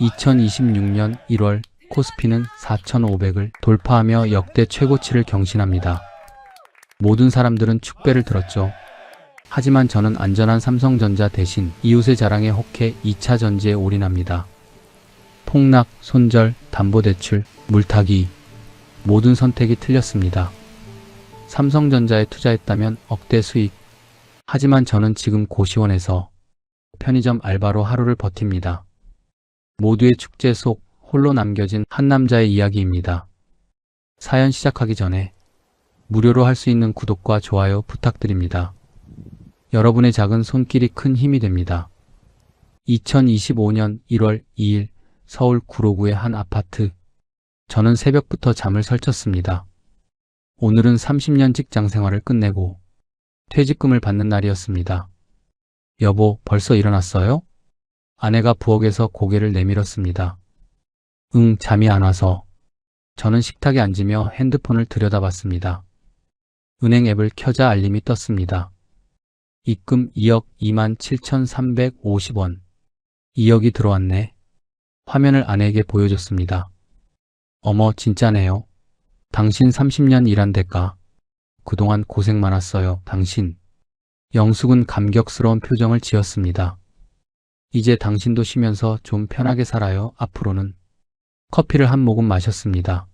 2026년 1월 코스피는 4,500을 돌파하며 역대 최고치를 경신합니다. 모든 사람들은 축배를 들었죠. 하지만 저는 안전한 삼성전자 대신 이웃의 자랑에 혹해 2차 전지에 올인합니다. 폭락, 손절, 담보대출, 물타기 모든 선택이 틀렸습니다. 삼성전자에 투자했다면 억대 수익. 하지만 저는 지금 고시원에서 편의점 알바로 하루를 버팁니다. 모두의 축제 속 홀로 남겨진 한 남자의 이야기입니다. 사연 시작하기 전에 무료로 할 수 있는 구독과 좋아요 부탁드립니다. 여러분의 작은 손길이 큰 힘이 됩니다. 2025년 1월 2일 서울 구로구의 한 아파트. 저는 새벽부터 잠을 설쳤습니다. 오늘은 30년 직장 생활을 끝내고 퇴직금을 받는 날이었습니다. 여보, 벌써 일어났어요? 아내가 부엌에서 고개를 내밀었습니다. 응, 잠이 안 와서. 저는 식탁에 앉으며 핸드폰을 들여다봤습니다. 은행 앱을 켜자 알림이 떴습니다. 입금 2억 27,350원. 2억이 들어왔네. 화면을 아내에게 보여줬습니다. 어머, 진짜네요. 당신 30년 일한 대가. 그동안 고생 많았어요, 당신. 영숙은 감격스러운 표정을 지었습니다. 이제 당신도 쉬면서 좀 편하게 살아요, 앞으로는. 커피를 한 모금 마셨습니다.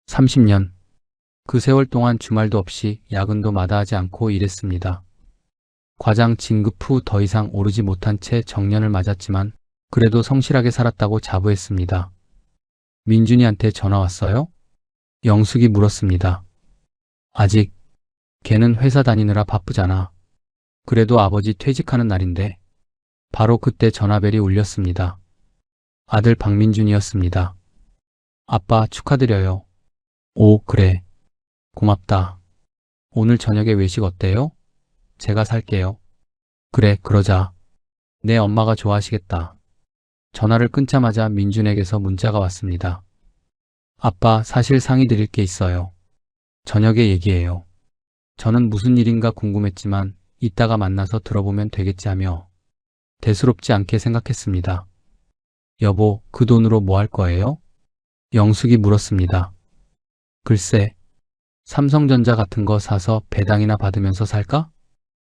30년. 그 세월 동안 주말도 없이 야근도 마다하지 않고 일했습니다. 과장 진급 후 더 이상 오르지 못한 채 정년을 맞았지만 그래도 성실하게 살았다고 자부했습니다. 민준이한테 전화 왔어요? 영숙이 물었습니다. 아직. 걔는 회사 다니느라 바쁘잖아. 그래도 아버지 퇴직하는 날인데. 바로 그때 전화벨이 울렸습니다. 아들 박민준이었습니다. 아빠 축하드려요. 오, 그래. 고맙다. 오늘 저녁에 외식 어때요? 제가 살게요. 그래, 그러자. 내 엄마가 좋아하시겠다. 전화를 끊자마자 민준에게서 문자가 왔습니다. 아빠, 사실 상의 드릴 게 있어요. 저녁에 얘기해요. 저는 무슨 일인가 궁금했지만 이따가 만나서 들어보면 되겠지 하며 대수롭지 않게 생각했습니다. 여보, 그 돈으로 뭐 할 거예요? 영숙이 물었습니다. 글쎄, 삼성전자 같은 거 사서 배당이나 받으면서 살까?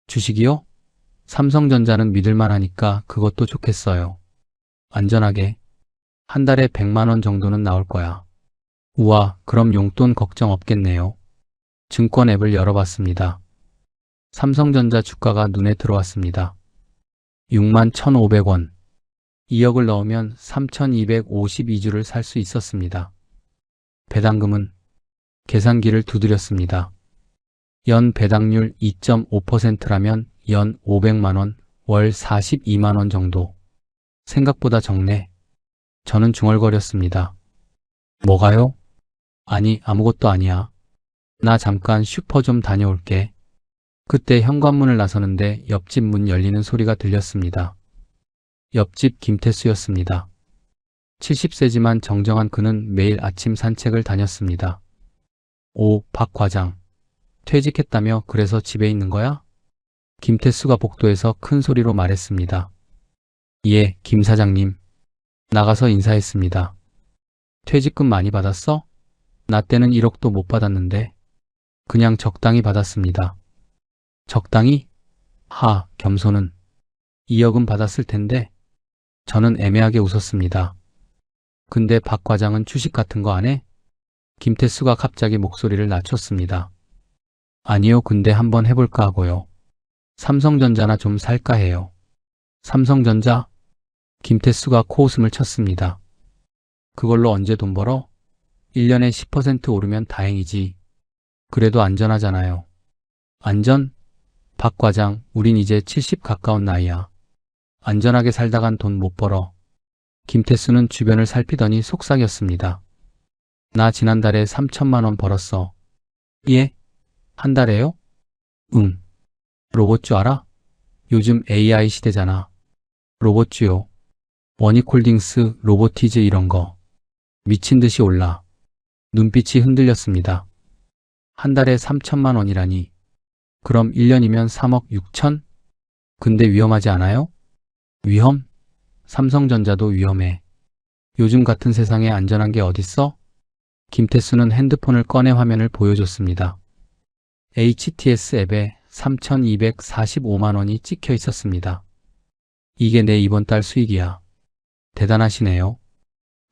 주식이요? 삼성전자는 믿을만 하니까 그것도 좋겠어요. 안전하게. 한 달에 100만 원 정도는 나올 거야. 우와, 그럼 용돈 걱정 없겠네요. 증권 앱을 열어봤습니다. 삼성전자 주가가 눈에 들어왔습니다. 61,500원. 2억을 넣으면 3,252주를 살 수 있었습니다. 배당금은 계산기를 두드렸습니다. 연 배당률 2.5%라면 연 500만원, 월 42만원 정도. 생각보다 적네. 저는 중얼거렸습니다. 뭐가요? 아니, 아무것도 아니야. 나 잠깐 슈퍼 좀 다녀올게. 그때 현관문을 나서는데 옆집 문 열리는 소리가 들렸습니다. 옆집 김태수였습니다. 70세지만 정정한 그는 매일 아침 산책을 다녔습니다. 오, 박 과장. 퇴직했다며 그래서 집에 있는 거야? 김태수가 복도에서 큰 소리로 말했습니다. 예, 김 사장님. 나가서 인사했습니다. 퇴직금 많이 받았어? 나 때는 1억도 못 받았는데. 그냥 적당히 받았습니다. 적당히? 하, 겸손은. 2억은 받았을 텐데. 저는 애매하게 웃었습니다. 근데 박 과장은 주식 같은 거 안 해? 김태수가 갑자기 목소리를 낮췄습니다. 아니요, 근데 한번 해볼까 하고요. 삼성전자나 좀 살까 해요. 삼성전자? 김태수가 코웃음을 쳤습니다. 그걸로 언제 돈 벌어? 1년에 10% 오르면 다행이지. 그래도 안전하잖아요. 안전? 박 과장, 우린 이제 70 가까운 나이야. 안전하게 살다간 돈 못 벌어. 김태수는 주변을 살피더니 속삭였습니다. 나 지난달에 3천만 원 벌었어. 예? 한 달에요? 응. 로봇주 알아? 요즘 AI 시대잖아. 로봇주요. 원익홀딩스, 로보티즈 이런 거. 미친 듯이 올라. 눈빛이 흔들렸습니다. 한 달에 3천만 원이라니. 그럼 1년이면 3억 6천? 근데 위험하지 않아요? 위험? 삼성전자도 위험해. 요즘 같은 세상에 안전한 게 어딨어? 김태수는 핸드폰을 꺼내 화면을 보여줬습니다. HTS 앱에 3,245만 원이 찍혀 있었습니다. 이게 내 이번 달 수익이야. 대단하시네요.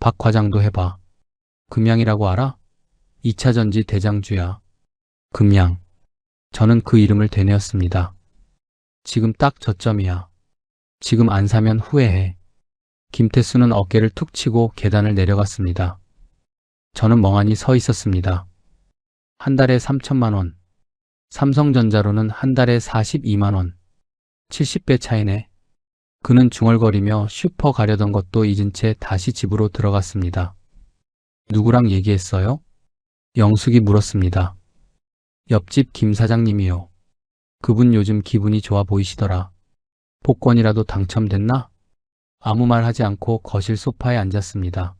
박 과장도 해봐. 금양이라고 알아? 2차 전지 대장주야. 금양. 저는 그 이름을 되뇌었습니다. 지금 딱 저점이야. 지금 안 사면 후회해. 김태수는 어깨를 툭 치고 계단을 내려갔습니다. 저는 멍하니 서 있었습니다. 한 달에 3천만 원. 삼성전자로는 한 달에 42만 원. 70배 차이네. 그는 중얼거리며 슈퍼 가려던 것도 잊은 채 다시 집으로 들어갔습니다. 누구랑 얘기했어요? 영숙이 물었습니다. 옆집 김 사장님이요. 그분 요즘 기분이 좋아 보이시더라. 복권이라도 당첨됐나? 아무 말 하지 않고 거실 소파에 앉았습니다.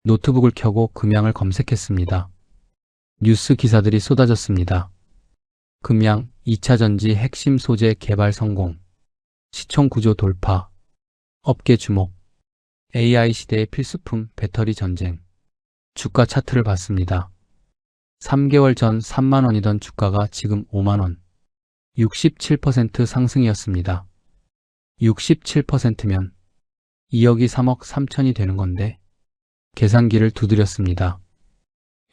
노트북을 켜고 금양을 검색했습니다. 뉴스 기사들이 쏟아졌습니다. 금양 2차 전지 핵심 소재 개발 성공. 시총 구조 돌파. 업계 주목. AI 시대의 필수품 배터리 전쟁. 주가 차트를 봤습니다. 3개월 전 3만 원이던 주가가 지금 5만 원. 67% 상승이었습니다. 67%면 2억이 3억 3천이 되는 건데 계산기를 두드렸습니다.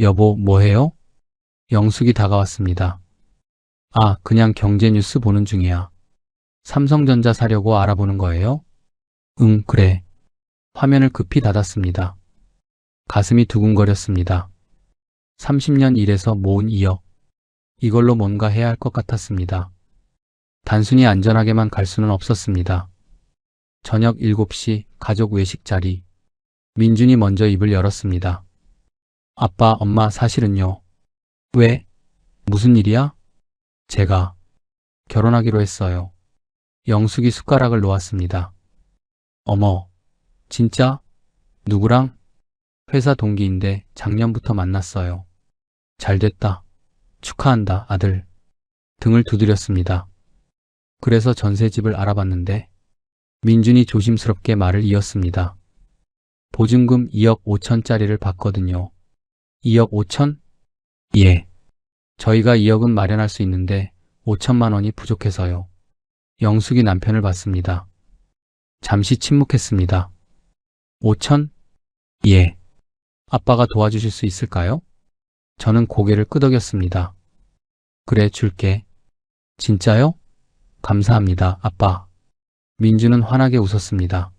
여보, 뭐해요? 영숙이 다가왔습니다. 아, 그냥 경제 뉴스 보는 중이야. 삼성전자 사려고 알아보는 거예요? 응, 그래. 화면을 급히 닫았습니다. 가슴이 두근거렸습니다. 30년 일해서 모은 2억. 이걸로 뭔가 해야 할 것 같았습니다. 단순히 안전하게만 갈 수는 없었습니다. 저녁 7시 가족 외식 자리. 민준이 먼저 입을 열었습니다. 아빠, 엄마 사실은요. 왜? 무슨 일이야? 제가 결혼하기로 했어요. 영숙이 숟가락을 놓았습니다. 어머, 진짜? 누구랑? 회사 동기인데 작년부터 만났어요. 잘됐다. 축하한다, 아들. 등을 두드렸습니다. 그래서 전세집을 알아봤는데 민준이 조심스럽게 말을 이었습니다. 보증금 2억 5천짜리를 받거든요. 2억 5천? 예. 저희가 2억은 마련할 수 있는데 5천만 원이 부족해서요. 영숙이 남편을 봤습니다. 잠시 침묵했습니다. 5천? 예. 아빠가 도와주실 수 있을까요? 저는 고개를 끄덕였습니다. 그래, 줄게. 진짜요? 감사합니다, 아빠. 민주는 환하게 웃었습니다.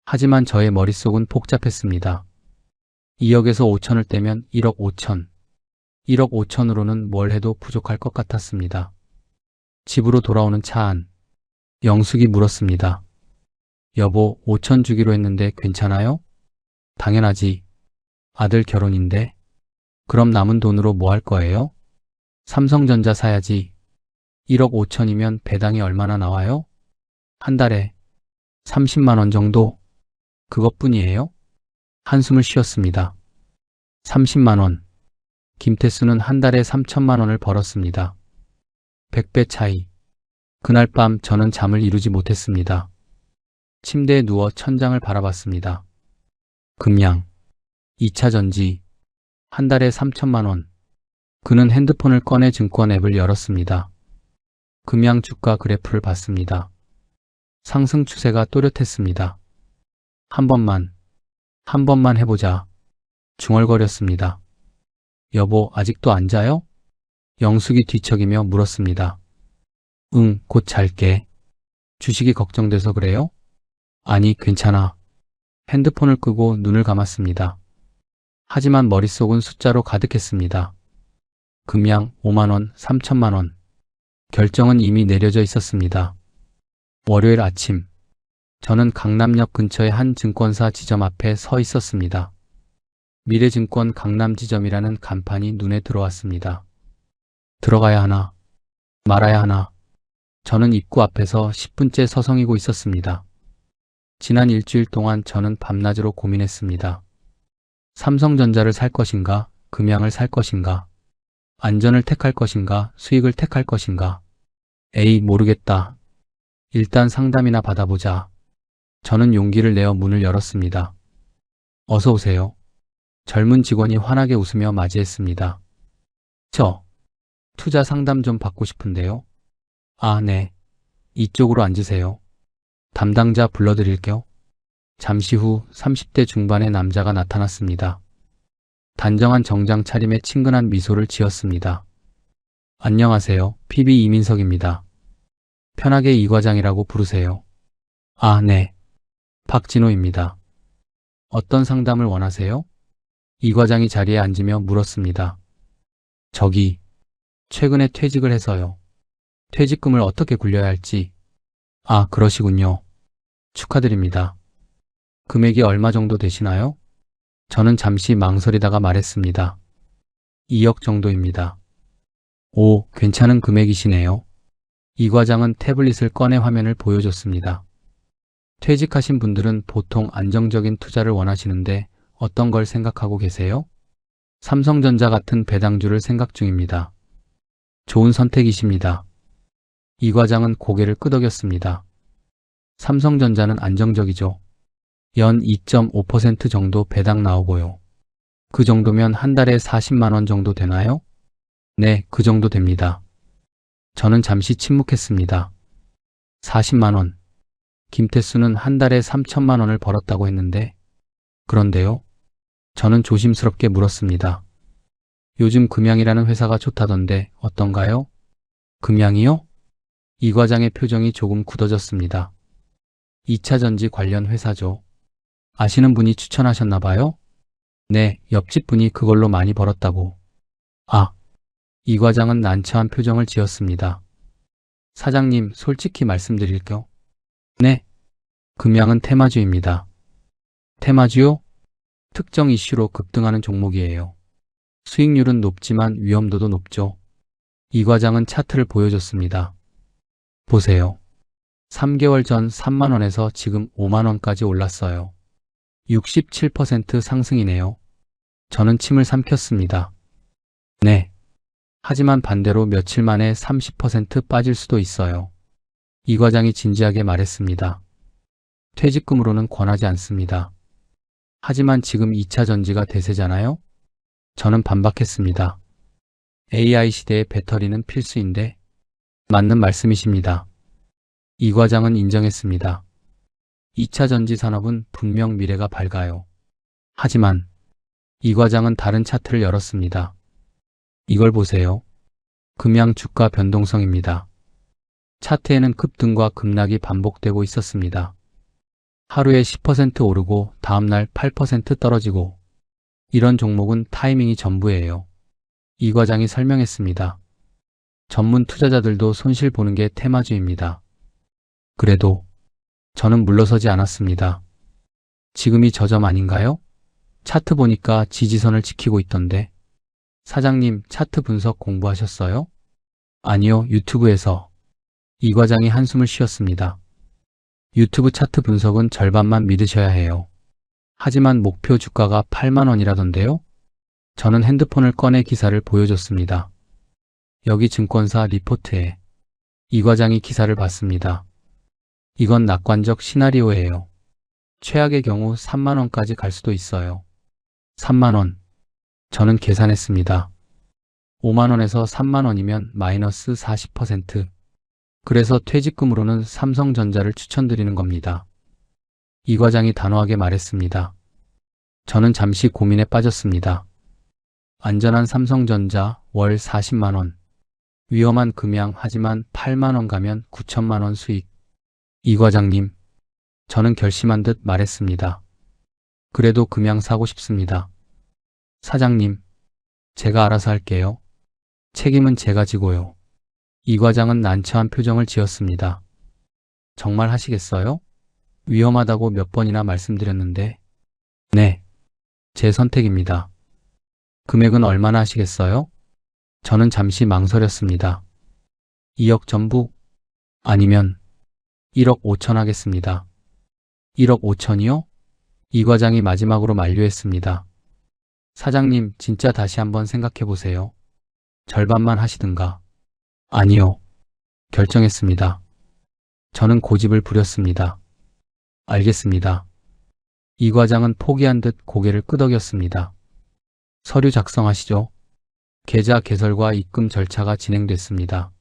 하지만 저의 머릿속은 복잡했습니다. 2억에서 5천을 떼면 1억 5천. 1억 5천으로는 뭘 해도 부족할 것 같았습니다. 집으로 돌아오는 차 안. 영숙이 물었습니다. 여보, 5천 주기로 했는데 괜찮아요? 당연하지. 아들 결혼인데. 그럼 남은 돈으로 뭐 할 거예요? 삼성전자 사야지. 1억 5천이면 배당이 얼마나 나와요? 한 달에 30만 원 정도? 그것뿐이에요? 한숨을 쉬었습니다. 30만 원. 김태수는 한 달에 3천만 원을 벌었습니다. 100배 차이. 그날 밤 저는 잠을 이루지 못했습니다. 침대에 누워 천장을 바라봤습니다. 금양. 2차 전지. 한 달에 3천만 원. 그는 핸드폰을 꺼내 증권 앱을 열었습니다. 금양 주가 그래프를 봤습니다. 상승 추세가 또렷했습니다. 한 번만 해보자. 중얼거렸습니다. 여보, 아직도 안 자요? 영숙이 뒤척이며 물었습니다. 응, 곧 잘게. 주식이 걱정돼서 그래요? 아니, 괜찮아. 핸드폰을 끄고 눈을 감았습니다. 하지만 머릿속은 숫자로 가득했습니다. 금양 5만 원, 3천만 원. 결정은 이미 내려져 있었습니다. 월요일 아침, 저는 강남역 근처의 한 증권사 지점 앞에 서 있었습니다. 미래증권 강남지점이라는 간판이 눈에 들어왔습니다. 들어가야 하나, 말아야 하나. 저는 입구 앞에서 10분째 서성이고 있었습니다. 지난 일주일 동안 저는 밤낮으로 고민했습니다. 삼성전자를 살 것인가, 금양을 살 것인가, 안전을 택할 것인가, 수익을 택할 것인가. 에이, 모르겠다. 일단 상담이나 받아보자. 저는 용기를 내어 문을 열었습니다. 어서 오세요. 젊은 직원이 환하게 웃으며 맞이했습니다. 저, 투자 상담 좀 받고 싶은데요. 아, 네. 이쪽으로 앉으세요. 담당자 불러드릴게요. 잠시 후 30대 중반의 남자가 나타났습니다. 단정한 정장 차림에 친근한 미소를 지었습니다. 안녕하세요. PB 이민석입니다. 편하게 이 과장이라고 부르세요. 아, 네. 박진호입니다. 어떤 상담을 원하세요? 이 과장이 자리에 앉으며 물었습니다. 저기, 최근에 퇴직을 해서요. 퇴직금을 어떻게 굴려야 할지. 아, 그러시군요. 축하드립니다. 금액이 얼마 정도 되시나요? 저는 잠시 망설이다가 말했습니다. 2억 정도입니다. 오, 괜찮은 금액이시네요. 이 과장은 태블릿을 꺼내 화면을 보여줬습니다. 퇴직하신 분들은 보통 안정적인 투자를 원하시는데 어떤 걸 생각하고 계세요? 삼성전자 같은 배당주를 생각 중입니다. 좋은 선택이십니다. 이 과장은 고개를 끄덕였습니다. 삼성전자는 안정적이죠. 연 2.5% 정도 배당 나오고요. 그 정도면 한 달에 40만 원 정도 되나요? 네, 그 정도 됩니다. 저는 잠시 침묵했습니다. 40만 원. 김태수는 한 달에 3천만 원을 벌었다고 했는데, 그런데요? 저는 조심스럽게 물었습니다. 요즘 금양이라는 회사가 좋다던데 어떤가요? 금양이요? 이 과장의 표정이 조금 굳어졌습니다. 2차 전지 관련 회사죠. 아시는 분이 추천하셨나 봐요? 네, 옆집 분이 그걸로 많이 벌었다고. 아, 이 과장은 난처한 표정을 지었습니다. 사장님, 솔직히 말씀드릴게요. 네, 금양은 테마주입니다. 테마주요? 특정 이슈로 급등하는 종목이에요. 수익률은 높지만 위험도도 높죠. 이 과장은 차트를 보여줬습니다. 보세요. 3개월 전 3만 원에서 지금 5만 원까지 올랐어요. 67% 상승이네요. 저는 침을 삼켰습니다. 네. 하지만 반대로 며칠 만에 30% 빠질 수도 있어요. 이 과장이 진지하게 말했습니다. 퇴직금으로는 권하지 않습니다. 하지만 지금 2차 전지가 대세잖아요? 저는 반박했습니다. AI 시대의 배터리는 필수인데 맞는 말씀이십니다. 이 과장은 인정했습니다. 2차 전지 산업은 분명 미래가 밝아요. 하지만 이 과장은 다른 차트를 열었습니다. 이걸 보세요. 금양 주가 변동성입니다. 차트에는 급등과 급락이 반복되고 있었습니다. 하루에 10% 오르고 다음날 8% 떨어지고 이런 종목은 타이밍이 전부예요. 이 과장이 설명했습니다. 전문 투자자들도 손실 보는 게 테마주입니다. 그래도 저는 물러서지 않았습니다. 지금이 저점 아닌가요? 차트 보니까 지지선을 지키고 있던데. 사장님, 차트 분석 공부하셨어요? 아니요, 유튜브에서. 이 과장이 한숨을 쉬었습니다. 유튜브 차트 분석은 절반만 믿으셔야 해요. 하지만 목표 주가가 8만 원이라던데요? 저는 핸드폰을 꺼내 기사를 보여줬습니다. 여기 증권사 리포트에 이 과장이 기사를 봤습니다. 이건 낙관적 시나리오예요. 최악의 경우 3만 원까지 갈 수도 있어요. 3만 원. 저는 계산했습니다. 5만 원에서 3만 원이면 마이너스 40%. 그래서 퇴직금으로는 삼성전자를 추천드리는 겁니다. 이 과장이 단호하게 말했습니다. 저는 잠시 고민에 빠졌습니다. 안전한 삼성전자 월 40만 원. 위험한 금양 하지만 8만 원 가면 9천만 원 수익. 이 과장님, 저는 결심한 듯 말했습니다. 그래도 금양 사고 싶습니다. 사장님, 제가 알아서 할게요. 책임은 제가 지고요. 이 과장은 난처한 표정을 지었습니다. 정말 하시겠어요? 위험하다고 몇 번이나 말씀드렸는데. 네, 제 선택입니다. 금액은 얼마나 하시겠어요? 저는 잠시 망설였습니다. 2억 전부? 아니면 1억 5천 하겠습니다. 1억 5천이요? 이 과장이 마지막으로 만류했습니다. 사장님, 진짜 다시 한번 생각해 보세요. 절반만 하시든가. 아니요. 결정했습니다. 저는 고집을 부렸습니다. 알겠습니다. 이 과장은 포기한 듯 고개를 끄덕였습니다. 서류 작성하시죠. 계좌 개설과 입금 절차가 진행됐습니다.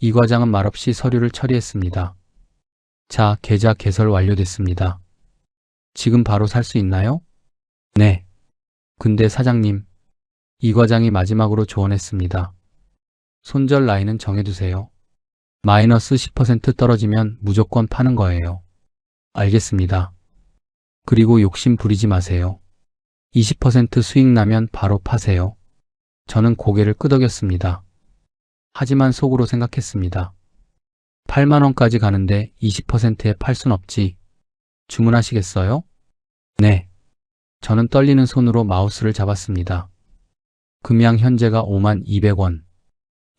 이 과장은 말없이 서류를 처리했습니다. 자, 계좌 개설 완료됐습니다. 지금 바로 살 수 있나요? 네. 근데 사장님, 이 과장이 마지막으로 조언했습니다. 손절 라인은 정해두세요. 마이너스 10% 떨어지면 무조건 파는 거예요. 알겠습니다. 그리고 욕심 부리지 마세요. 20% 수익 나면 바로 파세요. 저는 고개를 끄덕였습니다. 하지만 속으로 생각했습니다. 8만 원까지 가는데 20%에 팔 순 없지. 주문하시겠어요? 네. 저는 떨리는 손으로 마우스를 잡았습니다. 금양 현재가 5만 200원.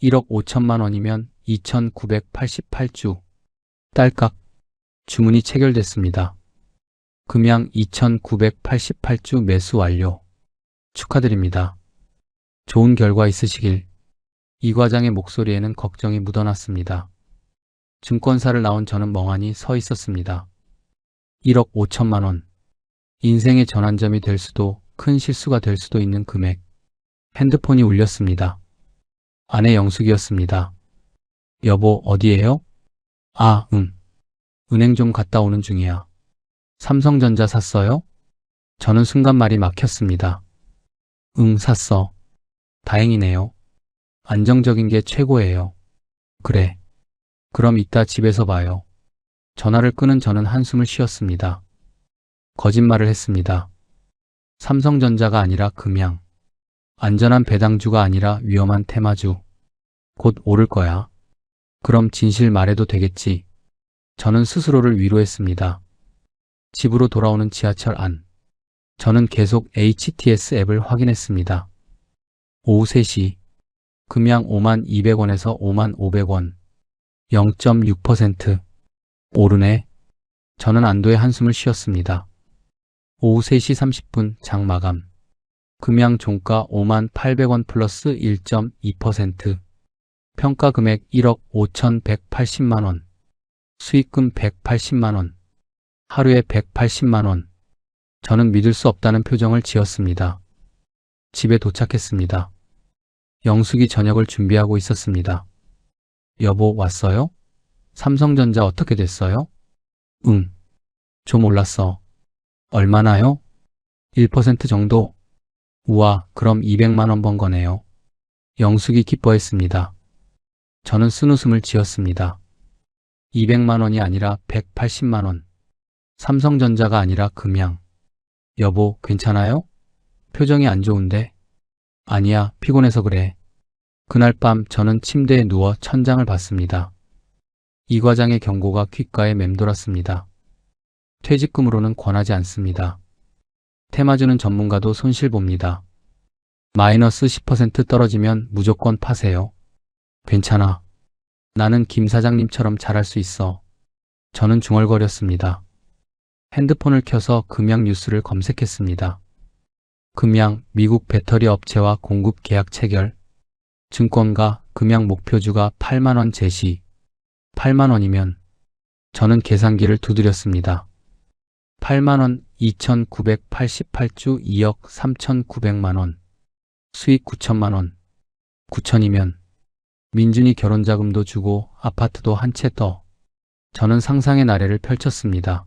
1억 5천만 원이면 2,988주. 딸깍. 주문이 체결됐습니다. 금양 2,988주 매수 완료. 축하드립니다. 좋은 결과 있으시길. 이 과장의 목소리에는 걱정이 묻어났습니다. 증권사를 나온 저는 멍하니 서 있었습니다. 1억 5천만 원. 인생의 전환점이 될 수도 큰 실수가 될 수도 있는 금액. 핸드폰이 울렸습니다. 아내 영숙이었습니다. 여보, 어디에요? 아, 은행 좀 갔다 오는 중이야. 삼성전자 샀어요? 저는 순간 말이 막혔습니다. 응, 샀어. 다행이네요. 안정적인 게 최고예요. 그래. 그럼 이따 집에서 봐요. 전화를 끊은 저는 한숨을 쉬었습니다. 거짓말을 했습니다. 삼성전자가 아니라 금양. 안전한 배당주가 아니라 위험한 테마주. 곧 오를 거야. 그럼 진실 말해도 되겠지. 저는 스스로를 위로했습니다. 집으로 돌아오는 지하철 안. 저는 계속 HTS 앱을 확인했습니다. 오후 3시. 금양 5만 200원에서 5만 500원. 0.6%. 오르네. 저는 안도의 한숨을 쉬었습니다. 오후 3시 30분 장 마감. 금양 종가 5만 800원 플러스 1.2%. 평가 금액 1억 5,180만 원. 수익금 180만 원. 하루에 180만 원. 저는 믿을 수 없다는 표정을 지었습니다. 집에 도착했습니다. 영숙이 저녁을 준비하고 있었습니다. 여보, 왔어요? 삼성전자 어떻게 됐어요? 응. 좀 올랐어. 얼마나요? 1% 정도? 우와, 그럼 200만 원 번 거네요. 영숙이 기뻐했습니다. 저는 쓴웃음을 지었습니다. 200만 원이 아니라 180만 원. 삼성전자가 아니라 금양. 여보, 괜찮아요? 표정이 안 좋은데? 아니야, 피곤해서 그래. 그날 밤 저는 침대에 누워 천장을 봤습니다. 이 과장의 경고가 귓가에 맴돌았습니다. 퇴직금으로는 권하지 않습니다. 테마주는 전문가도 손실 봅니다. 마이너스 10% 떨어지면 무조건 파세요. 괜찮아. 나는 김 사장님처럼 잘할 수 있어. 저는 중얼거렸습니다. 핸드폰을 켜서 금양 뉴스를 검색했습니다. 금양 미국 배터리 업체와 공급 계약 체결. 증권가 금양 목표주가 8만 원 제시. 8만 원이면 저는 계산기를 두드렸습니다. 8만 원 2,988주 2억 3,900만 원. 수익 9천만 원. 9천이면 민준이 결혼자금도 주고 아파트도 한 채 더. 저는 상상의 나래를 펼쳤습니다.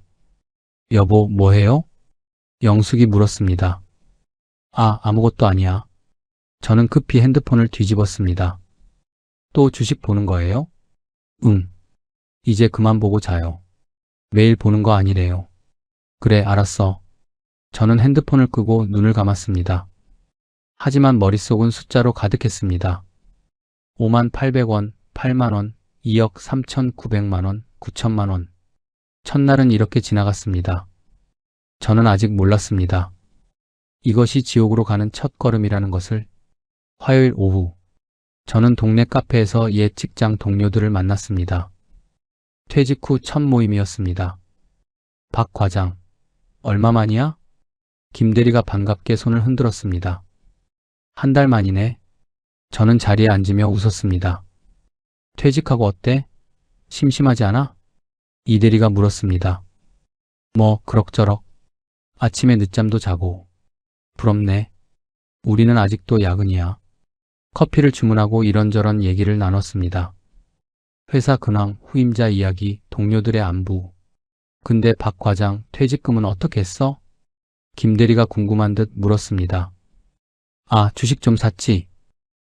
여보, 뭐해요? 영숙이 물었습니다. 아무것도 아니야. 저는 급히 핸드폰을 뒤집었습니다. 또 주식 보는 거예요? 응. 이제 그만 보고 자요. 매일 보는 거 아니래요. 그래, 알았어. 저는 핸드폰을 끄고 눈을 감았습니다. 하지만 머릿속은 숫자로 가득했습니다. 5만 800원, 8만 원, 2억 3,900만 원, 9천만 원. 첫날은 이렇게 지나갔습니다. 저는 아직 몰랐습니다. 이것이 지옥으로 가는 첫 걸음이라는 것을. 화요일 오후. 저는 동네 카페에서 옛 직장 동료들을 만났습니다. 퇴직 후 첫 모임이었습니다. 박 과장, 얼마만이야? 김 대리가 반갑게 손을 흔들었습니다. 한 달 만이네. 저는 자리에 앉으며 웃었습니다. 퇴직하고 어때? 심심하지 않아? 이 대리가 물었습니다. 뭐 그럭저럭. 아침에 늦잠도 자고. 부럽네. 우리는 아직도 야근이야. 커피를 주문하고 이런저런 얘기를 나눴습니다. 회사 근황, 후임자 이야기, 동료들의 안부. 근데 박 과장, 퇴직금은 어떻게 했어? 김 대리가 궁금한 듯 물었습니다. 아, 주식 좀 샀지.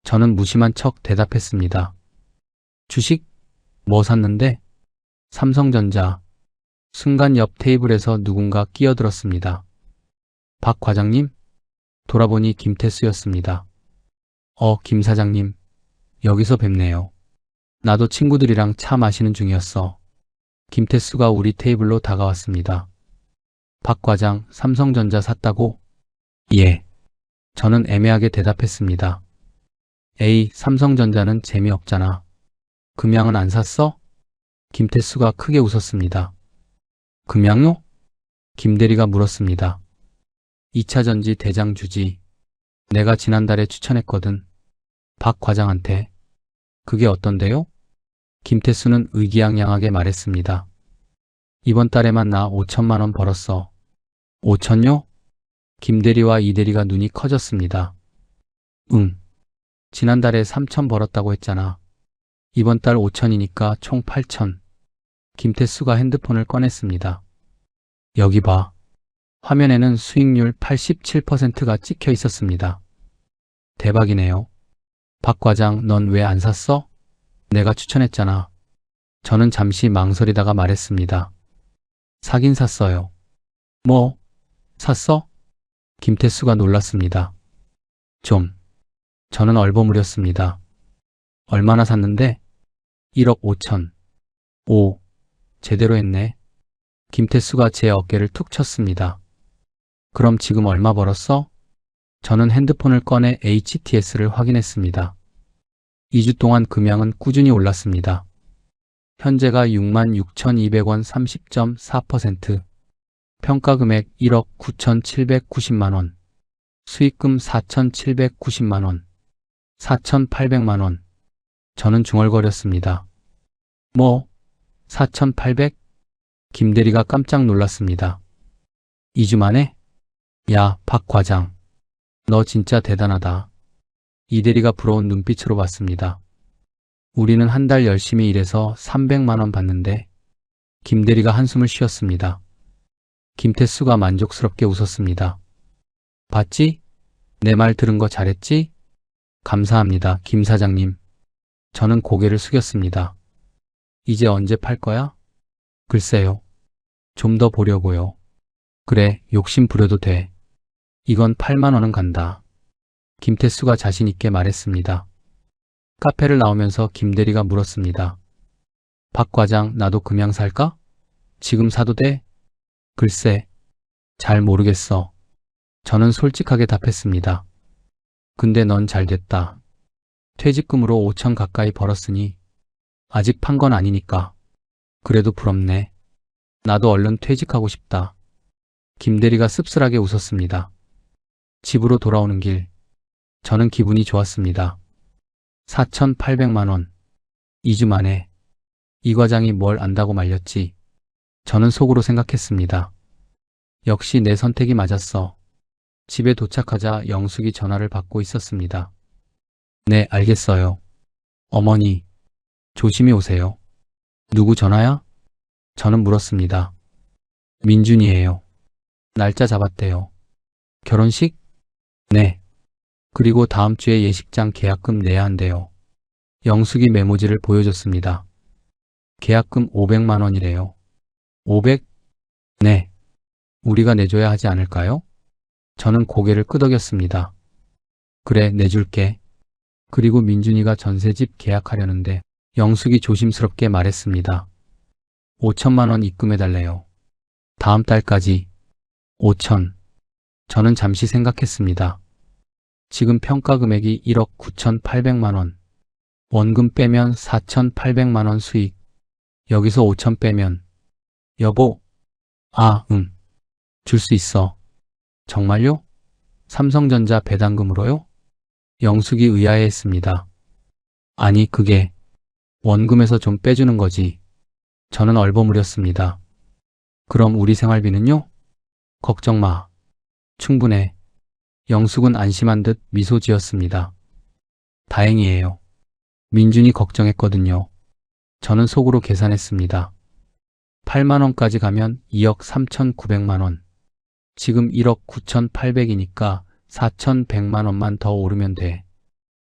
저는 무심한 척 대답했습니다. 주식? 뭐 샀는데? 삼성전자. 순간 옆 테이블에서 누군가 끼어들었습니다. 박 과장님? 돌아보니 김태수였습니다. 김 사장님. 여기서 뵙네요. 나도 친구들이랑 차 마시는 중이었어. 김태수가 우리 테이블로 다가왔습니다. 박 과장, 삼성전자 샀다고? 예. 저는 애매하게 대답했습니다. 에이, 삼성전자는 재미없잖아. 금양은 안 샀어? 김태수가 크게 웃었습니다. 금양요? 김 대리가 물었습니다. 2차전지 대장주지. 내가 지난달에 추천했거든. 박 과장한테. 그게 어떤데요? 김태수는 의기양양하게 말했습니다. 이번 달에만 나 5천만 원 벌었어. 5천요? 김 대리와 이 대리가 눈이 커졌습니다. 응. 지난달에 3천 벌었다고 했잖아. 이번 달 5천이니까 총 8천. 김태수가 핸드폰을 꺼냈습니다. 여기 봐. 화면에는 수익률 87%가 찍혀 있었습니다. 대박이네요. 박 과장, 넌 왜 안 샀어? 내가 추천했잖아. 저는 잠시 망설이다가 말했습니다. 사긴 샀어요. 뭐? 샀어? 김태수가 놀랐습니다. 좀. 저는 얼버무렸습니다. 얼마나 샀는데? 1억 5천. 오, 제대로 했네. 김태수가 제 어깨를 툭 쳤습니다. 그럼 지금 얼마 벌었어? 저는 핸드폰을 꺼내 HTS를 확인했습니다. 2주 동안 금양은 꾸준히 올랐습니다. 현재가 66,200원 30.4%, 평가금액 1억 9,790만 원, 수익금 4,790만 원, 4,800만 원. 저는 중얼거렸습니다. 뭐? 4,800? 김 대리가 깜짝 놀랐습니다. 2주 만에? 야, 박 과장. 너 진짜 대단하다. 이 대리가 부러운 눈빛으로 봤습니다. 우리는 한 달 열심히 일해서 300만 원 받는데. 김 대리가 한숨을 쉬었습니다. 김태수가 만족스럽게 웃었습니다. 봤지? 내 말 들은 거 잘했지? 감사합니다, 김 사장님. 저는 고개를 숙였습니다. 이제 언제 팔 거야? 글쎄요. 좀 더 보려고요. 그래, 욕심 부려도 돼. 이건 8만 원은 간다. 김태수가 자신 있게 말했습니다. 카페를 나오면서 김 대리가 물었습니다. 박 과장, 나도 금양 살까? 지금 사도 돼? 글쎄, 잘 모르겠어. 저는 솔직하게 답했습니다. 근데 넌 잘 됐다. 퇴직금으로 5천 가까이 벌었으니 아직 판 건 아니니까. 그래도 부럽네. 나도 얼른 퇴직하고 싶다. 김 대리가 씁쓸하게 웃었습니다. 집으로 돌아오는 길, 저는 기분이 좋았습니다. 4,800만 원. 2주 만에. 이 과장이 뭘 안다고 말렸지. 저는 속으로 생각했습니다. 역시 내 선택이 맞았어. 집에 도착하자 영숙이 전화를 받고 있었습니다. 네, 알겠어요. 어머니, 조심히 오세요. 누구 전화야? 저는 물었습니다. 민준이에요. 날짜 잡았대요. 결혼식? 네. 그리고 다음 주에 예식장 계약금 내야 한대요. 영숙이 메모지를 보여줬습니다. 계약금 500만 원이래요. 500? 네. 우리가 내줘야 하지 않을까요? 저는 고개를 끄덕였습니다. 그래, 내줄게. 그리고 민준이가 전셋집 계약하려는데 영숙이 조심스럽게 말했습니다. 5천만 원 입금해달래요. 다음 달까지. 5천. 저는 잠시 생각했습니다. 지금 평가 금액이 1억 9,800만 원. 원금 빼면 4,800만 원 수익. 여기서 5천 빼면. 여보. 응. 줄 수 있어. 정말요? 삼성전자 배당금으로요? 영숙이 의아해했습니다. 아니, 그게 원금에서 좀 빼주는 거지. 저는 얼버무렸습니다. 그럼 우리 생활비는요? 걱정 마. 충분해. 영숙은 안심한 듯 미소 지었습니다. 다행이에요. 민준이 걱정했거든요. 저는 속으로 계산했습니다. 8만 원까지 가면 2억 3,900만 원. 지금 1억 9,800이니까 4,100만 원만 더 오르면 돼.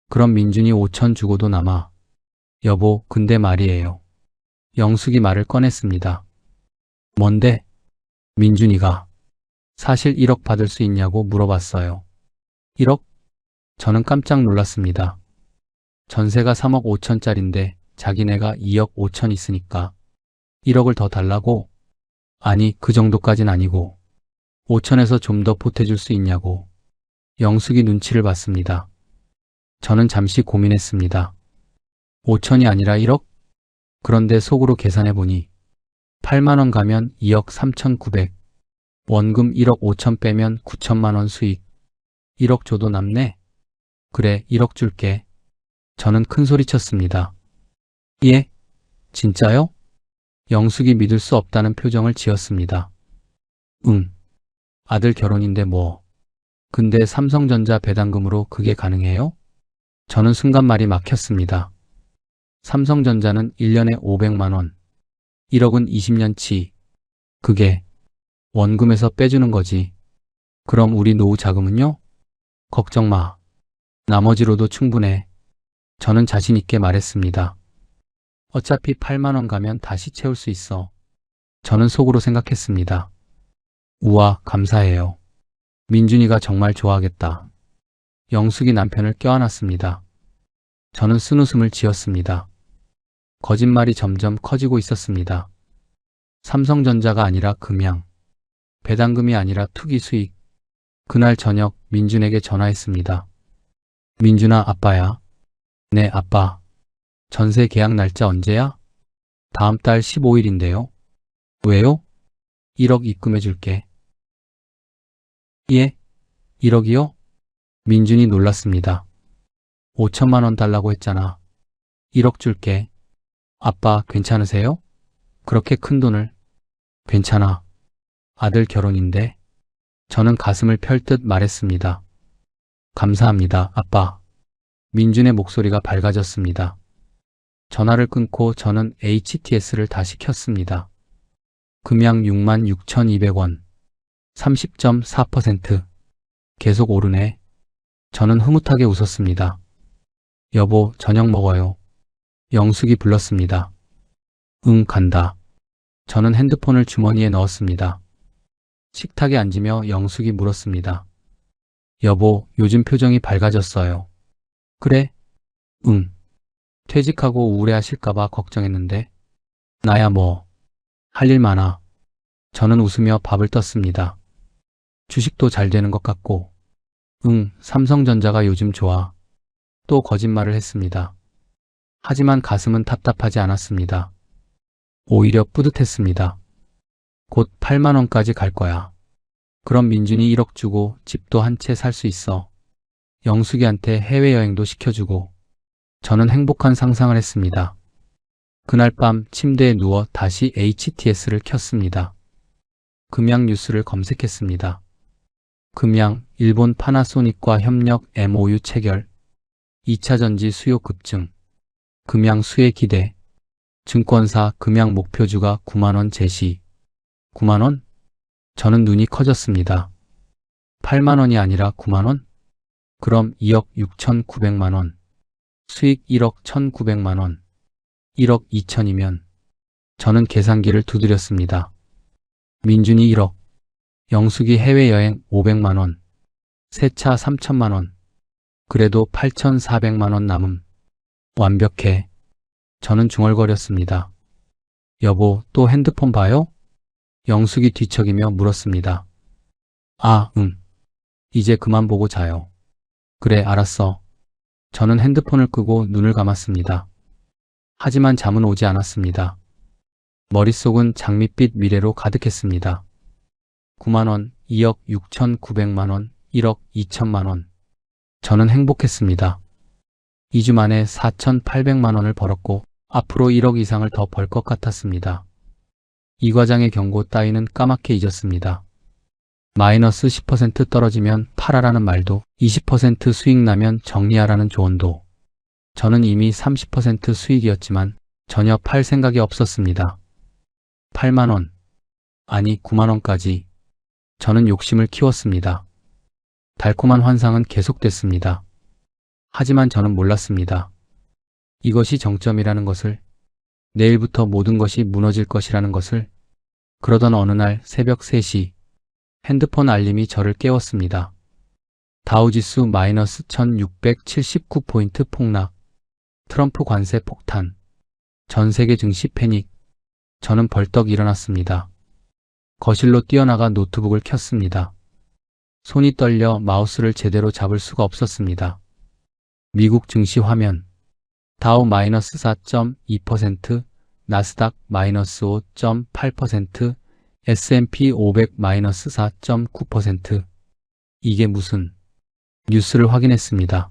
그럼 민준이 5천 주고도 남아. 여보, 근데 말이에요. 영숙이 말을 꺼냈습니다. 뭔데? 민준이가 사실 1억 받을 수 있냐고 물어봤어요. 1억? 저는 깜짝 놀랐습니다. 전세가 3억 5천짜린데 자기네가 2억 5천 있으니까 1억을 더 달라고? 아니, 그 정도까진 아니고 5천에서 좀 더 보태줄 수 있냐고. 영숙이 눈치를 봤습니다. 저는 잠시 고민했습니다. 5천이 아니라 1억? 그런데 속으로 계산해보니 8만 원 가면 2억 3,900, 원금 1억 5천 빼면 9천만 원 수익. 1억 줘도 남네? 그래, 1억 줄게. 저는 큰 소리 쳤습니다. 예? 진짜요? 영숙이 믿을 수 없다는 표정을 지었습니다. 응. 아들 결혼인데 뭐. 근데 삼성전자 배당금으로 그게 가능해요? 저는 순간 말이 막혔습니다. 삼성전자는 1년에 500만 원. 1억은 20년치. 그게 원금에서 빼주는 거지. 그럼 우리 노후 자금은요? 걱정 마. 나머지로도 충분해. 저는 자신 있게 말했습니다. 어차피 8만 원 가면 다시 채울 수 있어. 저는 속으로 생각했습니다. 우와, 감사해요. 민준이가 정말 좋아하겠다. 영숙이 남편을 껴안았습니다. 저는 쓴웃음을 지었습니다. 거짓말이 점점 커지고 있었습니다. 삼성전자가 아니라 금양, 배당금이 아니라 투기 수익. 그날 저녁 민준에게 전화했습니다. 민준아, 아빠야. 네, 아빠. 전세 계약 날짜 언제야? 다음 달 15일인데요. 왜요? 1억 입금해 줄게. 예? 1억이요? 민준이 놀랐습니다. 5천만 원 달라고 했잖아. 1억 줄게. 아빠, 괜찮으세요? 그렇게 큰 돈을. 괜찮아. 아들 결혼인데. 저는 가슴을 펼듯 말했습니다. 감사합니다, 아빠. 민준의 목소리가 밝아졌습니다. 전화를 끊고 저는 HTS를 다시 켰습니다. 금양 66,200원. 30.4%. 계속 오르네. 저는 흐뭇하게 웃었습니다. 여보, 저녁 먹어요. 영숙이 불렀습니다. 응, 간다. 저는 핸드폰을 주머니에 넣었습니다. 식탁에 앉으며 영숙이 물었습니다. 여보, 요즘 표정이 밝아졌어요. 그래? 응. 퇴직하고 우울해하실까봐 걱정했는데. 나야 뭐. 할 일 많아. 저는 웃으며 밥을 떴습니다. 주식도 잘 되는 것 같고. 응, 삼성전자가 요즘 좋아. 또 거짓말을 했습니다. 하지만 가슴은 답답하지 않았습니다. 오히려 뿌듯했습니다. 곧 8만 원까지 갈 거야. 그럼 민준이 1억 주고 집도 한 채 살 수 있어. 영숙이한테 해외여행도 시켜주고. 저는 행복한 상상을 했습니다. 그날 밤 침대에 누워 다시 HTS를 켰습니다. 금양 뉴스를 검색했습니다. 금양, 일본 파나소닉과 협력 MOU 체결. 2차 전지 수요 급증. 금양 수혜 기대. 증권사 금양 목표주가 9만 원 제시. 9만 원? 저는 눈이 커졌습니다. 8만 원이 아니라 9만 원? 그럼 2억 6,900만 원. 수익 1억 1,900만 원. 1억 2천이면 저는 계산기를 두드렸습니다. 민준이 1억. 영숙이 해외여행 500만 원. 세차 3천만 원. 그래도 8,400만 원 남음. 완벽해. 저는 중얼거렸습니다. 여보, 또 핸드폰 봐요? 영숙이 뒤척이며 물었습니다. 아, 응. 이제 그만 보고 자요. 그래, 알았어. 저는 핸드폰을 끄고 눈을 감았습니다. 하지만 잠은 오지 않았습니다. 머릿속은 장밋빛 미래로 가득했습니다. 9만 원, 2억 6,900만 원, 1억 2천만 원. 저는 행복했습니다. 2주 만에 4,800만 원을 벌었고 앞으로 1억 이상을 더 벌 것 같았습니다. 이 과장의 경고 따위는 까맣게 잊었습니다. 마이너스 10% 떨어지면 팔아라는 말도, 20% 수익 나면 정리하라는 조언도. 저는 이미 30% 수익이었지만 전혀 팔 생각이 없었습니다. 8만 원, 아니 9만 원까지. 저는 욕심을 키웠습니다. 달콤한 환상은 계속됐습니다. 하지만 저는 몰랐습니다. 이것이 정점이라는 것을, 내일부터 모든 것이 무너질 것이라는 것을. 그러던 어느 날 새벽 3시, 핸드폰 알림이 저를 깨웠습니다. 다우지수 마이너스 1679포인트 폭락, 트럼프 관세 폭탄, 전 세계 증시 패닉. 저는 벌떡 일어났습니다. 거실로 뛰어나가 노트북을 켰습니다. 손이 떨려 마우스를 제대로 잡을 수가 없었습니다. 미국 증시 화면, 다우 마이너스 4.2%, 나스닥 마이너스 5.8%, S&P 500 마이너스 4.9%. 이게 무슨 뉴스를 확인했습니다.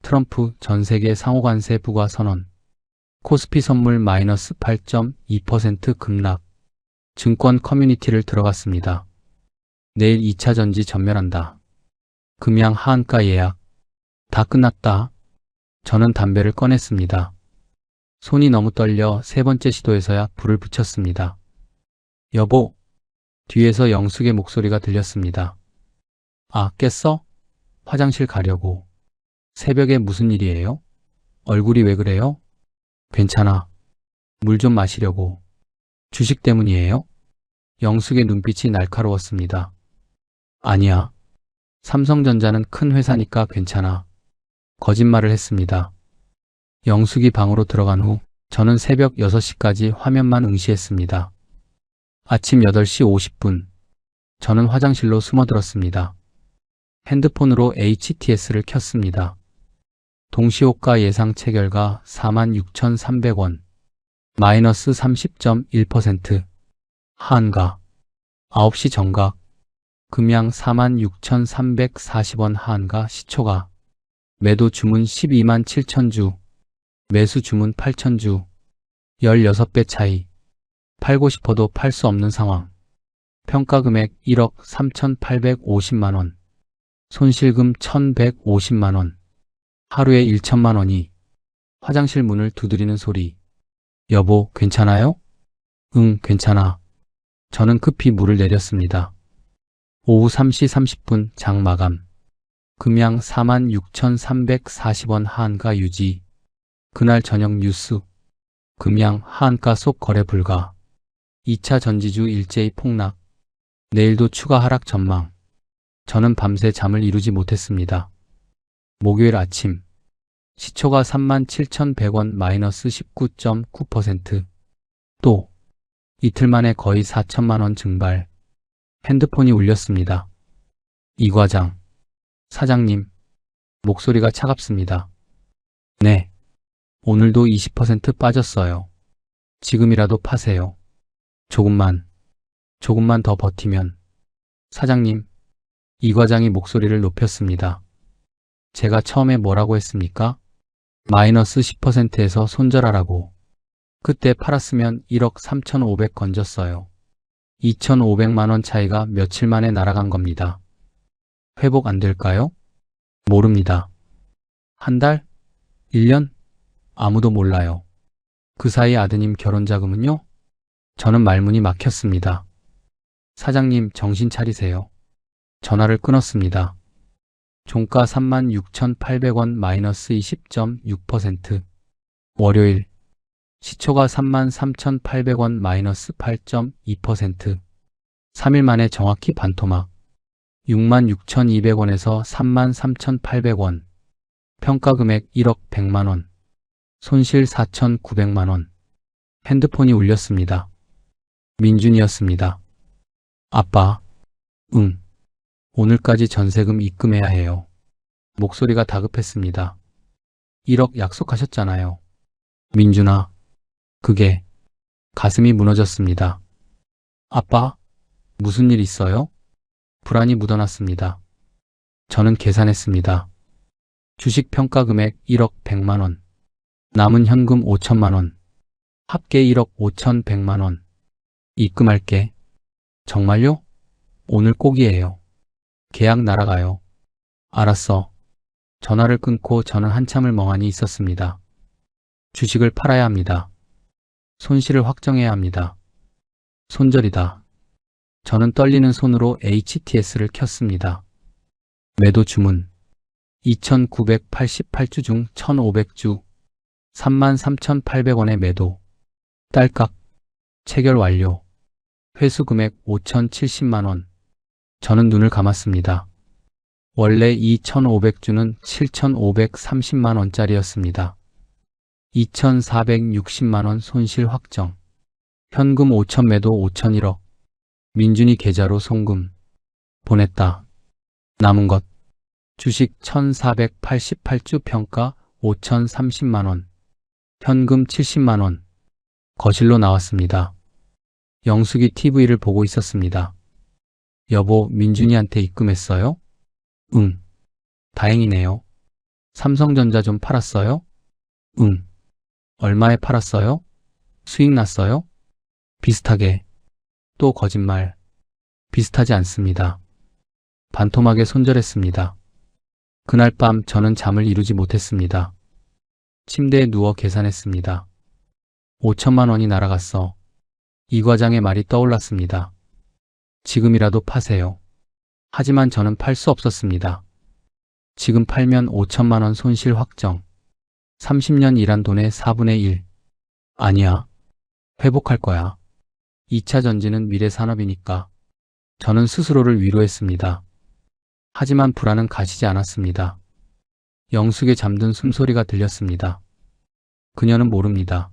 트럼프 전 세계 상호관세 부과 선언, 코스피 선물 마이너스 8.2% 급락, 증권 커뮤니티를 들어갔습니다. 내일 2차 전지 전멸한다. 금양 하한가 예약. 다 끝났다. 저는 담배를 꺼냈습니다. 손이 너무 떨려 세 번째 시도에서야 불을 붙였습니다. 여보, 뒤에서 영숙의 목소리가 들렸습니다. 아, 깼어? 화장실 가려고. 새벽에 무슨 일이에요? 얼굴이 왜 그래요? 괜찮아. 물 좀 마시려고. 주식 때문이에요? 영숙의 눈빛이 날카로웠습니다. 아니야. 삼성전자는 큰 회사니까 괜찮아. 거짓말을 했습니다. 영숙이 방으로 들어간 후 저는 새벽 6시까지 화면만 응시했습니다. 아침 8시 50분, 저는 화장실로 숨어들었습니다. 핸드폰으로 HTS를 켰습니다. 동시호가 예상 체결가 46,300원, 마이너스 30.1%, 하한가 9시 정각, 금양 46,340원 하한가 시초가, 매도 주문 12만 7천주, 매수 주문 8천주, 16배 차이, 팔고 싶어도 팔 수 없는 상황, 평가 금액 1억 3,850만원, 손실금 1,150만원, 하루에 1천만원이. 화장실 문을 두드리는 소리. 여보, 괜찮아요? 응, 괜찮아. 저는 급히 물을 내렸습니다. 오후 3시 30분 장 마감. 금양 46,340원 하한가 유지. 그날 저녁 뉴스. 금양 하한가 속 거래 불가. 2차 전지주 일제히 폭락. 내일도 추가 하락 전망. 저는 밤새 잠을 이루지 못했습니다. 목요일 아침. 시초가 37,100원 마이너스 19.9%. 또 이틀 만에 거의 4천만원 증발. 핸드폰이 울렸습니다. 이 과장. 사장님. 목소리가 차갑습니다. 네. 오늘도 20% 빠졌어요. 지금이라도 파세요. 조금만 더 버티면. 사장님. 이 과장이 목소리를 높였습니다. 제가 처음에 뭐라고 했습니까? 마이너스 10%에서 손절하라고. 그때 팔았으면 1억 3,500 건졌어요. 2,500만원 차이가 며칠 만에 날아간 겁니다. 회복 안 될까요? 모릅니다. 한 달? 1년? 아무도 몰라요. 그 사이 아드님 결혼 자금은요? 저는 말문이 막혔습니다. 사장님 정신 차리세요. 전화를 끊었습니다. 종가 36,800원 마이너스 20.6%. 월요일. 시초가 33,800원 마이너스 8.2%. 3일 만에 정확히 반토막. 66,200원에서 33,800원. 평가 금액 1억 100만원. 손실 4,900만원. 핸드폰이 울렸습니다. 민준이었습니다. 아빠. 응. 오늘까지 전세금 입금해야 해요. 목소리가 다급했습니다. 1억 약속하셨잖아요. 민준아. 그게. 가슴이 무너졌습니다. 아빠, 무슨 일 있어요? 불안이 묻어났습니다. 저는 계산했습니다. 주식 평가 금액 1억 100만원. 남은 현금 5천만원. 합계 1억 5,100만원. 입금할게. 정말요? 오늘 꼭이에요. 계약 날아가요. 알았어. 전화를 끊고 저는 한참을 멍하니 있었습니다. 주식을 팔아야 합니다. 손실을 확정해야 합니다. 손절이다. 저는 떨리는 손으로 HTS를 켰습니다. 매도 주문. 2,988주 중 1,500주. 33,800원의 매도. 딸깍. 체결 완료. 회수 금액 5,070만원. 저는 눈을 감았습니다. 원래 2,500주는 7,530만원짜리였습니다. 2,460만원 손실 확정. 현금 5천 매도 5,001억. 민준이 계좌로 송금. 보냈다. 남은 것. 주식 1,488주 평가 5,030만원. 현금 70만원. 거실로 나왔습니다. 영숙이 TV를 보고 있었습니다. 여보, 민준이한테 입금했어요? 응. 다행이네요. 삼성전자 좀 팔았어요? 응. 얼마에 팔았어요? 수익 났어요? 비슷하게. 또 거짓말. 비슷하지 않습니다. 반토막에 손절했습니다. 그날 밤 저는 잠을 이루지 못했습니다. 침대에 누워 계산했습니다. 5천만 원이 날아갔어. 이 과장의 말이 떠올랐습니다. 지금이라도 파세요. 하지만 저는 팔 수 없었습니다. 지금 팔면 5천만 원 손실 확정. 30년 일한 돈의 4분의 1. 아니야. 회복할 거야. 2차 전지는 미래 산업이니까. 저는 스스로를 위로했습니다. 하지만 불안은 가시지 않았습니다. 영숙의 잠든 숨소리가 들렸습니다. 그녀는 모릅니다.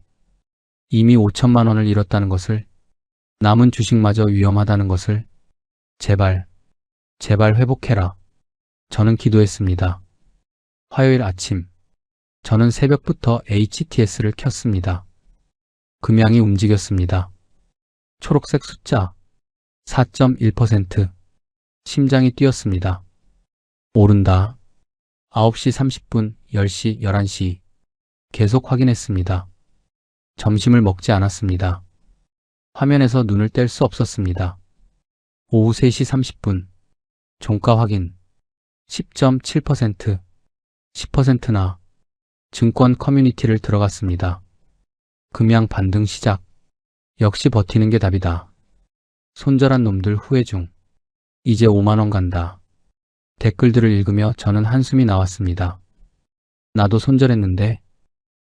이미 5천만 원을 잃었다는 것을, 남은 주식마저 위험하다는 것을. 제발, 제발 회복해라. 저는 기도했습니다. 화요일 아침, 저는 새벽부터 HTS를 켰습니다. 금양이 움직였습니다. 초록색 숫자 4.1%. 심장이 뛰었습니다. 오른다. 9시 30분, 10시, 11시. 계속 확인했습니다. 점심을 먹지 않았습니다. 화면에서 눈을 뗄 수 없었습니다. 오후 3시 30분. 종가 확인. 10.7%. 10%나. 증권 커뮤니티를 들어갔습니다. 금양 반등 시작. 역시 버티는 게 답이다. 손절한 놈들 후회 중. 이제 5만 원 간다. 댓글들을 읽으며 저는 한숨이 나왔습니다. 나도 손절했는데,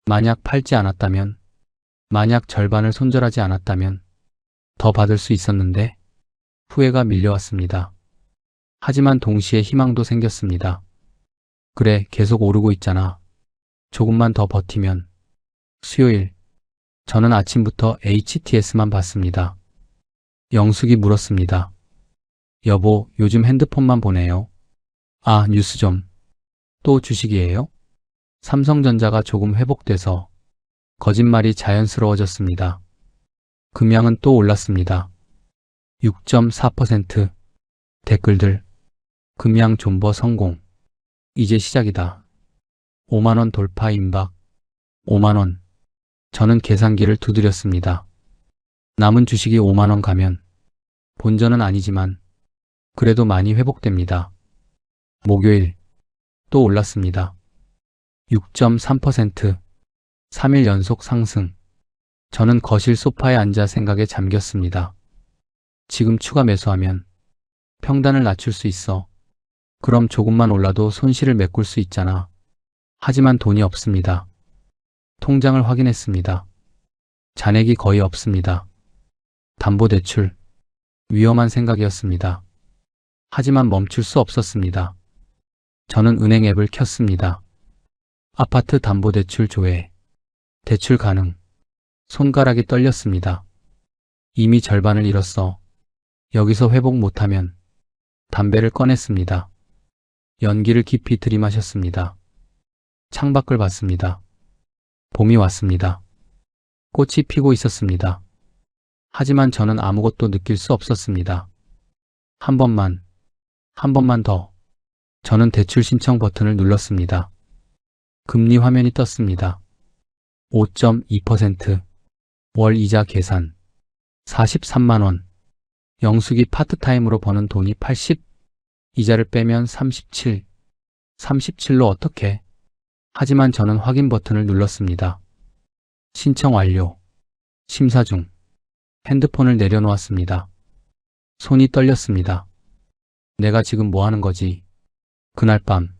만약 팔지 않았다면, 만약 절반을 손절하지 않았다면 더 받을 수 있었는데, 후회가 밀려왔습니다. 하지만 동시에 희망도 생겼습니다. 그래, 계속 오르고 있잖아. 조금만 더 버티면. 수요일, 저는 아침부터 HTS만 봤습니다. 영숙이 물었습니다. 여보, 요즘 핸드폰만 보네요. 아, 뉴스 좀. 또 주식이에요? 삼성전자가 조금 회복돼서 거짓말이 자연스러워졌습니다. 금양은 또 올랐습니다. 6.4%. 댓글들. 금양 존버 성공. 이제 시작이다. 5만 원 돌파 임박. 5만 원. 저는 계산기를 두드렸습니다. 남은 주식이 5만 원 가면 본전은 아니지만 그래도 많이 회복됩니다. 목요일. 또 올랐습니다. 6.3%. 3일 연속 상승. 저는 거실 소파에 앉아 생각에 잠겼습니다. 지금 추가 매수하면 평단을 낮출 수 있어. 그럼 조금만 올라도 손실을 메꿀 수 있잖아. 하지만 돈이 없습니다. 통장을 확인했습니다. 잔액이 거의 없습니다. 담보대출. 위험한 생각이었습니다. 하지만 멈출 수 없었습니다. 저는 은행 앱을 켰습니다. 아파트 담보대출 조회. 대출 가능. 손가락이 떨렸습니다. 이미 절반을 잃었어. 여기서 회복 못하면. 담배를 꺼냈습니다. 연기를 깊이 들이마셨습니다. 창밖을 봤습니다. 봄이 왔습니다. 꽃이 피고 있었습니다. 하지만 저는 아무것도 느낄 수 없었습니다. 한 번만 더. 저는 대출 신청 버튼을 눌렀습니다. 금리 화면이 떴습니다. 5.2%. 월 이자 계산. 43만 원. 영숙이 파트타임으로 버는 돈이 80, 이자를 빼면 37, 37로 어떻게? 하지만 저는 확인 버튼을 눌렀습니다. 신청 완료. 심사 중. 핸드폰을 내려놓았습니다. 손이 떨렸습니다. 내가 지금 뭐 하는 거지? 그날 밤,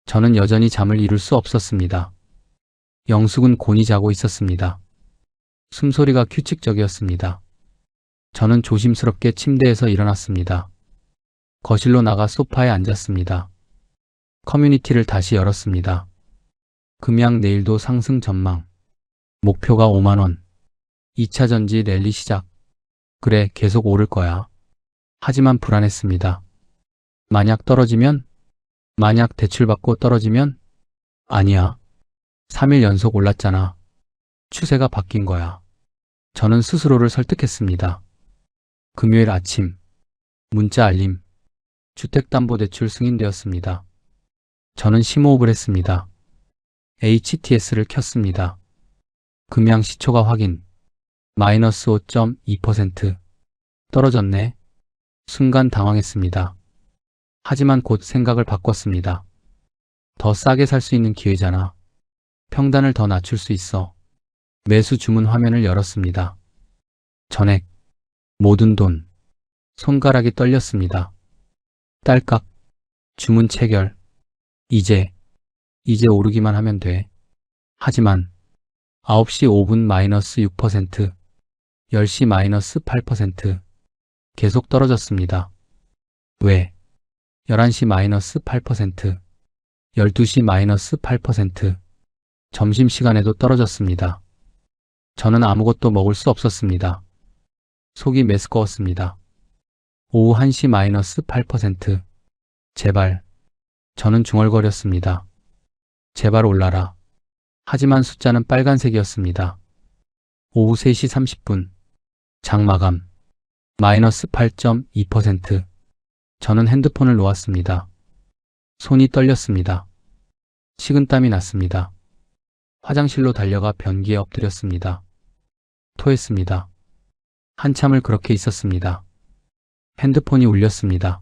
저는 여전히 잠을 이룰 수 없었습니다. 영숙은 곤히 자고 있었습니다. 숨소리가 규칙적이었습니다. 저는 조심스럽게 침대에서 일어났습니다. 거실로 나가 소파에 앉았습니다. 커뮤니티를 다시 열었습니다. 금양 내일도 상승 전망. 목표가 5만 원. 2차 전지 랠리 시작. 그래, 계속 오를 거야. 하지만 불안했습니다. 만약 떨어지면? 만약 대출받고 떨어지면? 아니야. 3일 연속 올랐잖아. 추세가 바뀐 거야. 저는 스스로를 설득했습니다. 금요일 아침, 문자 알림. 주택담보대출 승인되었습니다. 저는 심호흡을 했습니다. HTS를 켰습니다. 금양 시초가 확인. 마이너스 5.2%. 떨어졌네. 순간 당황했습니다. 하지만 곧 생각을 바꿨습니다. 더 싸게 살 수 있는 기회잖아. 평단을 더 낮출 수 있어. 매수 주문 화면을 열었습니다. 전액. 모든 돈. 손가락이 떨렸습니다. 딸깍. 주문 체결. 이제 오르기만 하면 돼. 하지만 9시 5분 마이너스 6%, 10시 마이너스 8%, 계속 떨어졌습니다. 왜? 11시 마이너스 8%, 12시 마이너스 8%, 점심시간에도 떨어졌습니다. 저는 아무것도 먹을 수 없었습니다. 속이 메스꺼웠습니다. 오후 1시 마이너스 8%, 제발. 저는 중얼거렸습니다. 제발 올라라. 하지만 숫자는 빨간색이었습니다. 오후 3시 30분. 장마감. 마이너스 8.2%. 저는 핸드폰을 놓았습니다. 손이 떨렸습니다. 식은땀이 났습니다. 화장실로 달려가 변기에 엎드렸습니다. 토했습니다. 한참을 그렇게 있었습니다. 핸드폰이 울렸습니다.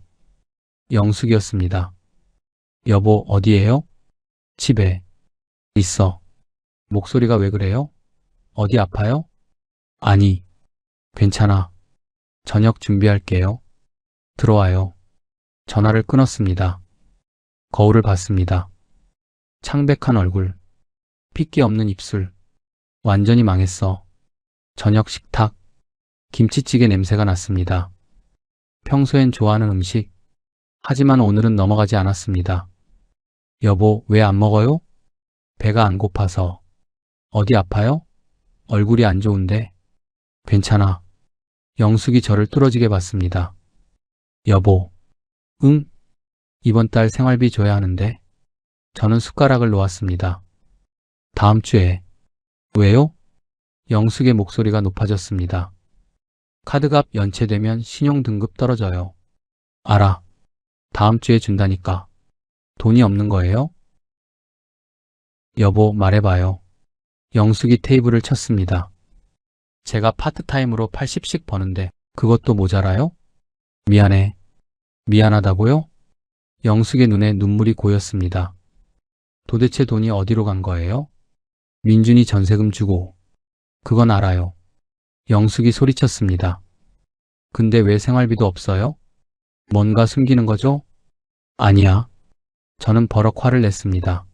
영숙이었습니다. 여보, 어디에요? 집에. 있어. 목소리가 왜 그래요? 어디 아파요? 아니, 괜찮아. 저녁 준비할게요. 들어와요. 전화를 끊었습니다. 거울을 봤습니다. 창백한 얼굴, 핏기 없는 입술. 완전히 망했어. 저녁 식탁, 김치찌개 냄새가 났습니다. 평소엔 좋아하는 음식, 하지만 오늘은 넘어가지 않았습니다. 여보, 왜 안 먹어요? 배가 안 고파서. 어디 아파요? 얼굴이 안 좋은데. 괜찮아. 영숙이 저를 뚫어지게 봤습니다. 여보. 응? 이번 달 생활비 줘야 하는데. 저는 숟가락을 놓았습니다. 다음 주에. 왜요? 영숙의 목소리가 높아졌습니다. 카드값 연체되면 신용등급 떨어져요. 알아. 다음 주에 준다니까. 돈이 없는 거예요? 여보, 말해봐요. 영숙이 테이블을 쳤습니다. 제가 파트타임으로 80씩 버는데 그것도 모자라요? 미안해. 미안하다고요? 영숙의 눈에 눈물이 고였습니다. 도대체 돈이 어디로 간 거예요? 민준이 전세금 주고. 그건 알아요. 영숙이 소리쳤습니다. 근데 왜 생활비도 없어요? 뭔가 숨기는 거죠? 아니야. 저는 버럭 화를 냈습니다.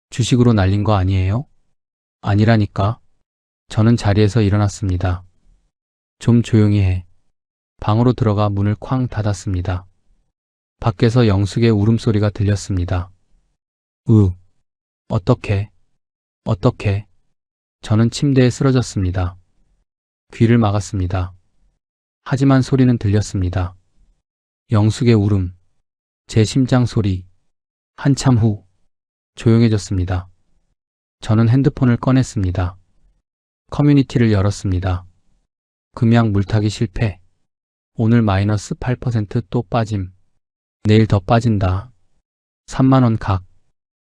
주식으로 날린 거 아니에요? 아니라니까. 저는 자리에서 일어났습니다. 좀 조용히 해. 방으로 들어가 문을 쾅 닫았습니다. 밖에서 영숙의 울음소리가 들렸습니다. 어떻게? 저는 침대에 쓰러졌습니다. 귀를 막았습니다. 하지만 소리는 들렸습니다. 영숙의 울음, 제 심장 소리. 한참 후 조용해졌습니다. 저는 핸드폰을 꺼냈습니다. 커뮤니티를 열었습니다. 금양 물타기 실패. 오늘 마이너스 8% 또 빠짐. 내일 더 빠진다. 3만 원 각.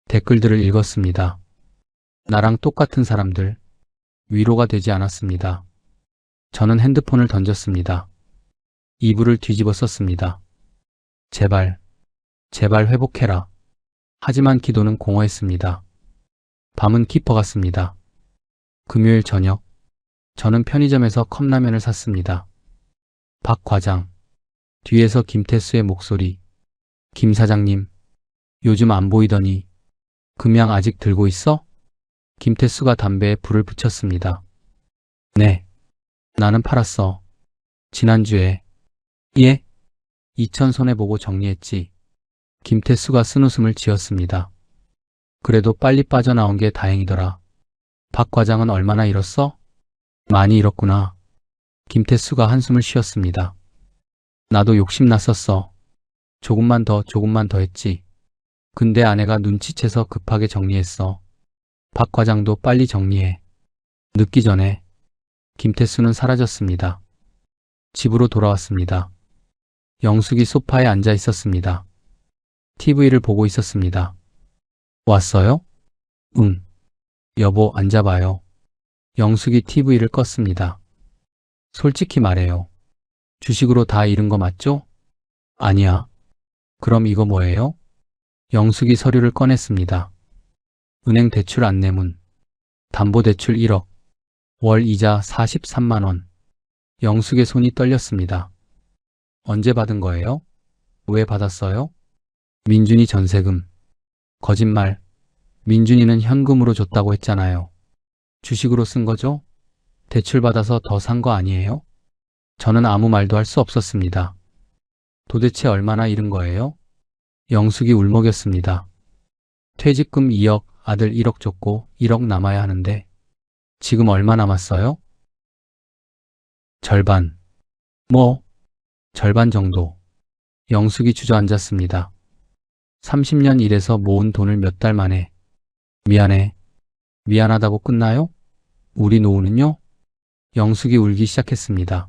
댓글들을 읽었습니다. 나랑 똑같은 사람들. 위로가 되지 않았습니다. 저는 핸드폰을 던졌습니다. 이불을 뒤집어 썼습니다. 제발, 제발 회복해라. 하지만 기도는 공허했습니다. 밤은 깊어갔습니다. 금요일 저녁, 저는 편의점에서 컵라면을 샀습니다. 박 과장, 뒤에서 김태수의 목소리. 김 사장님, 요즘 안 보이더니 금양 아직 들고 있어? 김태수가 담배에 불을 붙였습니다. 네, 나는 팔았어. 지난주에. 예? 2천 손해보고 정리했지. 김태수가 쓴웃음을 지었습니다. 그래도 빨리 빠져나온 게 다행이더라. 박 과장은 얼마나 잃었어? 많이 잃었구나. 김태수가 한숨을 쉬었습니다. 나도 욕심났었어. 조금만 더 했지. 근데 아내가 눈치채서 급하게 정리했어. 박 과장도 빨리 정리해. 늦기 전에. 김태수는 사라졌습니다. 집으로 돌아왔습니다. 영숙이 소파에 앉아 있었습니다. TV를 보고 있었습니다. 왔어요? 응. 여보, 앉아봐요. 영숙이 TV를 껐습니다. 솔직히 말해요. 주식으로 다 잃은 거 맞죠? 아니야. 그럼 이거 뭐예요? 영숙이 서류를 꺼냈습니다. 은행 대출 안내문. 담보대출 1억. 월 이자 43만 원. 영숙의 손이 떨렸습니다. 언제 받은 거예요? 왜 받았어요? 민준이 전세금. 거짓말. 민준이는 현금으로 줬다고 했잖아요. 주식으로 쓴 거죠? 대출 받아서 더 산 거 아니에요? 저는 아무 말도 할 수 없었습니다. 도대체 얼마나 잃은 거예요? 영숙이 울먹였습니다. 퇴직금 2억, 아들 1억 줬고 1억 남아야 하는데 지금 얼마 남았어요? 절반. 뭐? 절반 정도. 영숙이 주저앉았습니다. 30년 일해서 모은 돈을 몇 달 만에. 미안해. 미안하다고 끝나요? 우리 노후는요? 영숙이 울기 시작했습니다.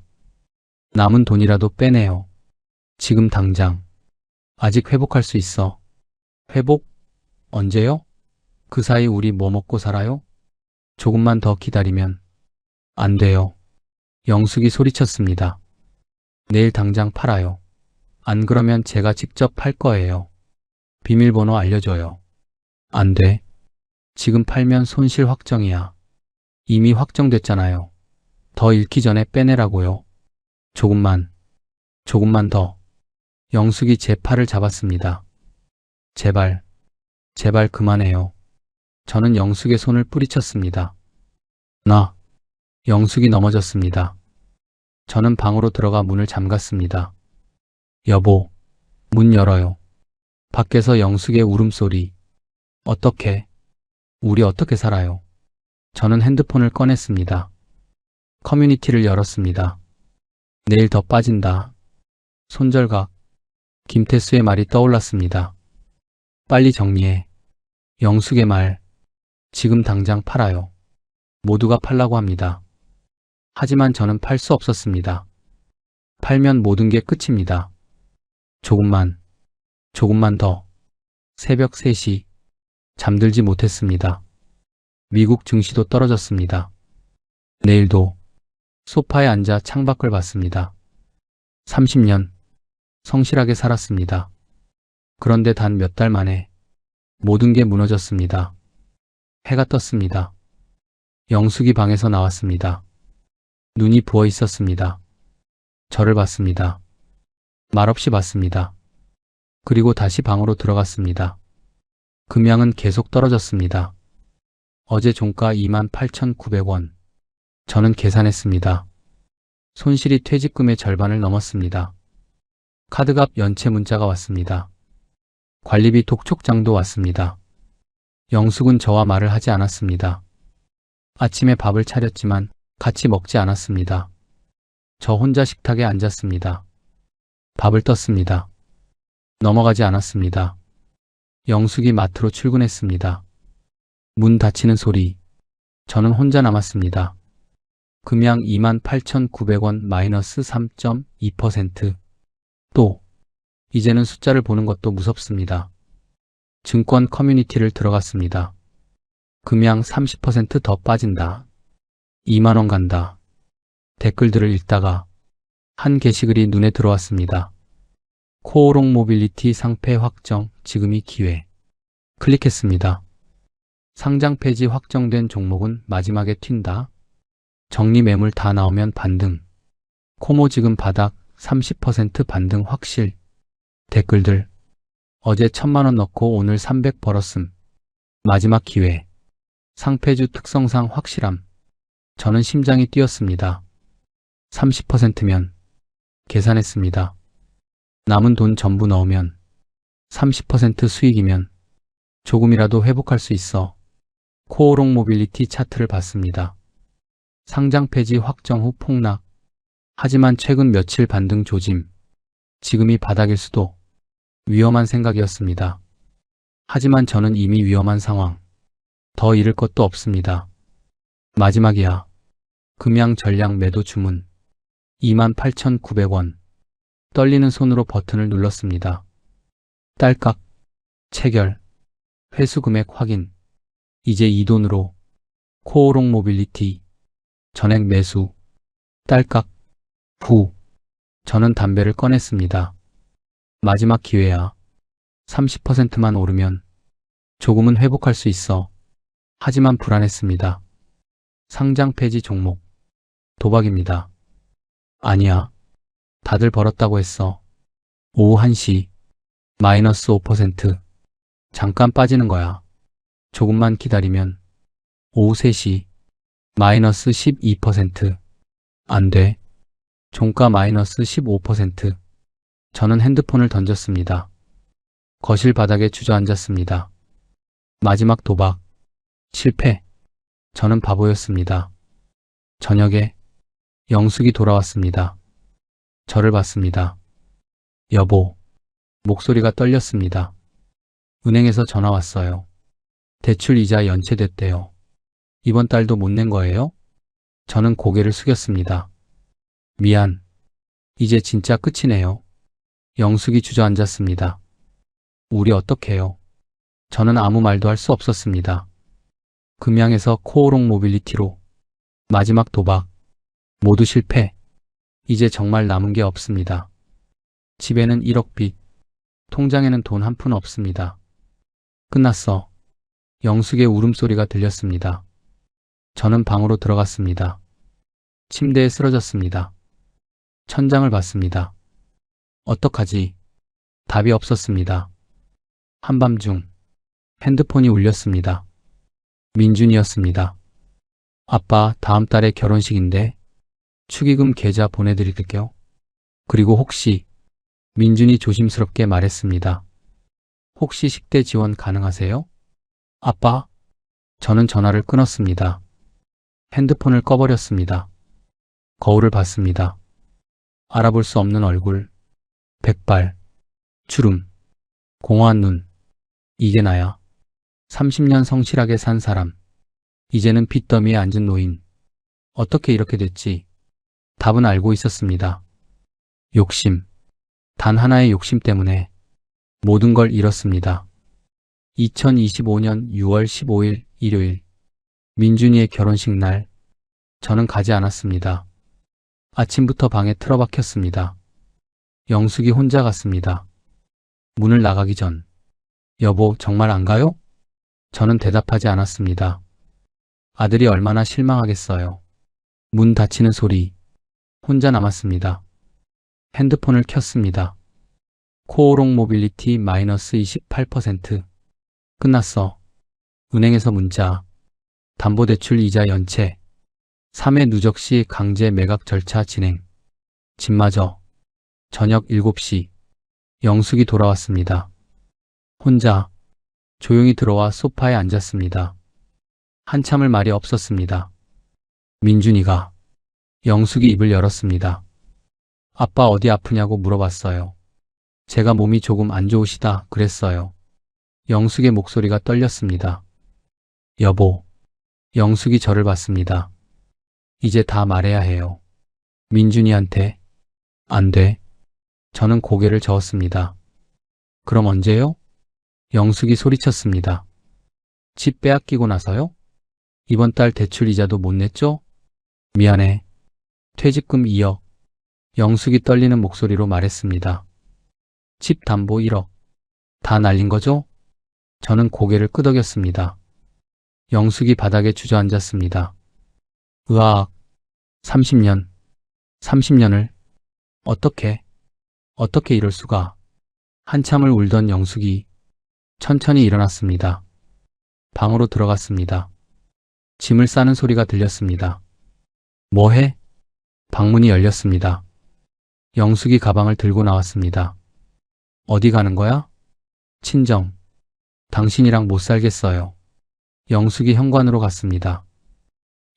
남은 돈이라도 빼내요. 지금 당장. 아직 회복할 수 있어. 회복? 언제요? 그 사이 우리 뭐 먹고 살아요? 조금만 더 기다리면. 안 돼요. 영숙이 소리쳤습니다. 내일 당장 팔아요. 안 그러면 제가 직접 팔 거예요. 비밀번호 알려줘요. 안 돼. 지금 팔면 손실 확정이야. 이미 확정됐잖아요. 더 잃기 전에 빼내라고요. 조금만 더. 영숙이 제 팔을 잡았습니다. 제발, 제발 그만해요. 저는 영숙의 손을 뿌리쳤습니다. 영숙이 넘어졌습니다. 저는 방으로 들어가 문을 잠갔습니다. 여보, 문 열어요. 밖에서 영숙의 울음소리. 어떻게? 우리 어떻게 살아요? 저는 핸드폰을 꺼냈습니다. 커뮤니티를 열었습니다. 내일 더 빠진다. 손절각. 김태수의 말이 떠올랐습니다. 빨리 정리해. 영숙의 말. 지금 당장 팔아요. 모두가 팔라고 합니다. 하지만 저는 팔 수 없었습니다. 팔면 모든 게 끝입니다. 조금만 더. 새벽 3시. 잠들지 못했습니다. 미국 증시도 떨어졌습니다. 내일도 소파에 앉아 창밖을 봤습니다. 30년 성실하게 살았습니다. 그런데 단 몇 달 만에 모든 게 무너졌습니다. 해가 떴습니다. 영숙이 방에서 나왔습니다. 눈이 부어 있었습니다. 저를 봤습니다. 말없이 봤습니다. 그리고 다시 방으로 들어갔습니다. 금양은 계속 떨어졌습니다. 어제 종가 28,900원. 저는 계산했습니다. 손실이 퇴직금의 절반을 넘었습니다. 카드값 연체 문자가 왔습니다. 관리비 독촉장도 왔습니다. 영숙은 저와 말을 하지 않았습니다. 아침에 밥을 차렸지만 같이 먹지 않았습니다. 저 혼자 식탁에 앉았습니다. 밥을 떴습니다. 넘어가지 않았습니다. 영숙이 마트로 출근했습니다. 문 닫히는 소리. 저는 혼자 남았습니다. 금양 28,900원 마이너스 3.2%. 또 이제는 숫자를 보는 것도 무섭습니다. 증권 커뮤니티를 들어갔습니다. 금양 30%더 빠진다. 2만 원 간다. 댓글들을 읽다가 한 게시글이 눈에 들어왔습니다. 코오롱 모빌리티 상패 확정, 지금이 기회. 클릭했습니다. 상장 폐지 확정된 종목은 마지막에 튄다. 정리 매물 다 나오면 반등. 코모 지금 바닥 30% 반등 확실. 댓글들. 어제 1000만원 넣고 오늘 300 벌었음. 마지막 기회. 상패주 특성상 확실함. 저는 심장이 뛰었습니다. 30%면 계산했습니다. 남은 돈 전부 넣으면 30% 수익이면 조금이라도 회복할 수 있어. 코오롱 모빌리티 차트를 봤습니다. 상장 폐지 확정 후 폭락. 하지만 최근 며칠 반등 조짐. 지금이 바닥일 수도. 위험한 생각이었습니다. 하지만 저는 이미 위험한 상황. 더 잃을 것도 없습니다. 마지막이야. 금양 전량 매도 주문. 28,900원. 떨리는 손으로 버튼을 눌렀습니다. 딸깍. 체결. 회수 금액 확인. 이제 이 돈으로 코오롱 모빌리티 전액 매수. 딸깍. 후. 저는 담배를 꺼냈습니다. 마지막 기회야. 30%만 오르면 조금은 회복할 수 있어. 하지만 불안했습니다. 상장 폐지 종목. 도박입니다. 아니야. 다들 벌었다고 했어. 오후 1시. 마이너스 5%. 잠깐 빠지는 거야. 조금만 기다리면. 오후 3시. 마이너스 12%. 안 돼. 종가 마이너스 15%. 저는 핸드폰을 던졌습니다. 거실 바닥에 주저앉았습니다. 마지막 도박. 실패. 저는 바보였습니다. 저녁에 영숙이 돌아왔습니다. 저를 봤습니다. 여보. 목소리가 떨렸습니다. 은행에서 전화 왔어요. 대출 이자 연체됐대요. 이번 달도 못 낸 거예요? 저는 고개를 숙였습니다. 미안. 이제 진짜 끝이네요. 영숙이 주저앉았습니다. 우리 어떡해요? 저는 아무 말도 할 수 없었습니다. 금양에서 코오롱 모빌리티로 마지막 도박. 모두 실패. 이제 정말 남은 게 없습니다. 집에는 1억 빚. 통장에는 돈 한 푼 없습니다. 끝났어. 영숙의 울음소리가 들렸습니다. 저는 방으로 들어갔습니다. 침대에 쓰러졌습니다. 천장을 봤습니다. 어떡하지? 답이 없었습니다. 한밤중 핸드폰이 울렸습니다. 민준이었습니다. 아빠, 다음 달에 결혼식인데 축의금 계좌 보내드릴게요. 그리고 혹시 민준이 조심스럽게 말했습니다. 혹시 식대 지원 가능하세요? 아빠? 저는 전화를 끊었습니다. 핸드폰을 꺼버렸습니다. 거울을 봤습니다. 알아볼 수 없는 얼굴, 백발, 주름, 공허한 눈. 이게 나야. 30년 성실하게 산 사람. 이제는 빚더미에 앉은 노인. 어떻게 이렇게 됐지? 답은 알고 있었습니다. 욕심. 단 하나의 욕심 때문에 모든 걸 잃었습니다. 2025년 6월 15일 일요일. 민준이의 결혼식 날. 저는 가지 않았습니다. 아침부터 방에 틀어박혔습니다. 영숙이 혼자 갔습니다. 문을 나가기 전. 여보, 정말 안 가요? 저는 대답하지 않았습니다. 아들이 얼마나 실망하겠어요. 문 닫히는 소리. 혼자 남았습니다. 핸드폰을 켰습니다. 코오롱 모빌리티 마이너스 28%. 끝났어. 은행에서 문자. 담보대출 이자 연체. 3회 누적 시 강제 매각 절차 진행. 집마저. 저녁 7시. 영숙이 돌아왔습니다. 혼자. 조용히 들어와 소파에 앉았습니다. 한참을 말이 없었습니다. 민준이가. 영숙이 입을 열었습니다. 아빠 어디 아프냐고 물어봤어요. 제가 몸이 조금 안 좋으시다 그랬어요. 영숙의 목소리가 떨렸습니다. 여보. 영숙이 저를 봤습니다. 이제 다 말해야 해요. 민준이한테. 안 돼. 저는 고개를 저었습니다. 그럼 언제요? 영숙이 소리쳤습니다. 집 빼앗기고 나서요? 이번 달 대출 이자도 못 냈죠? 미안해. 퇴직금 2억. 영숙이 떨리는 목소리로 말했습니다. 집 담보 1억. 다 날린 거죠? 저는 고개를 끄덕였습니다. 영숙이 바닥에 주저앉았습니다. 으악, 30년. 30년을. 어떻게 이럴 수가. 한참을 울던 영숙이 천천히 일어났습니다. 방으로 들어갔습니다. 짐을 싸는 소리가 들렸습니다. 뭐해? 방문이 열렸습니다. 영숙이 가방을 들고 나왔습니다. 어디 가는 거야? 친정. 당신이랑 못 살겠어요. 영숙이 현관으로 갔습니다.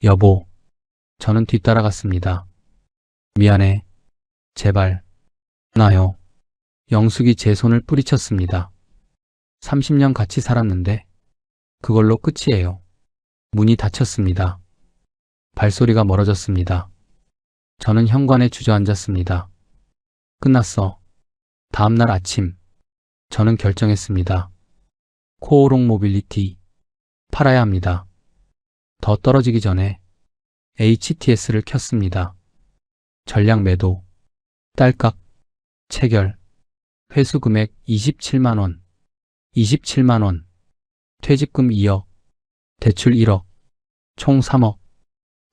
여보. 저는 뒤따라갔습니다. 미안해. 제발. 나요. 영숙이 제 손을 뿌리쳤습니다. 30년 같이 살았는데 그걸로 끝이에요. 문이 닫혔습니다. 발소리가 멀어졌습니다. 저는 현관에 주저앉았습니다. 끝났어. 다음날 아침 저는 결정했습니다. 코오롱 모빌리티 팔아야 합니다. 더 떨어지기 전에 HTS를 켰습니다. 전량 매도, 딸깍, 체결, 회수 금액 27만원, 27만원, 퇴직금 2억, 대출 1억, 총 3억,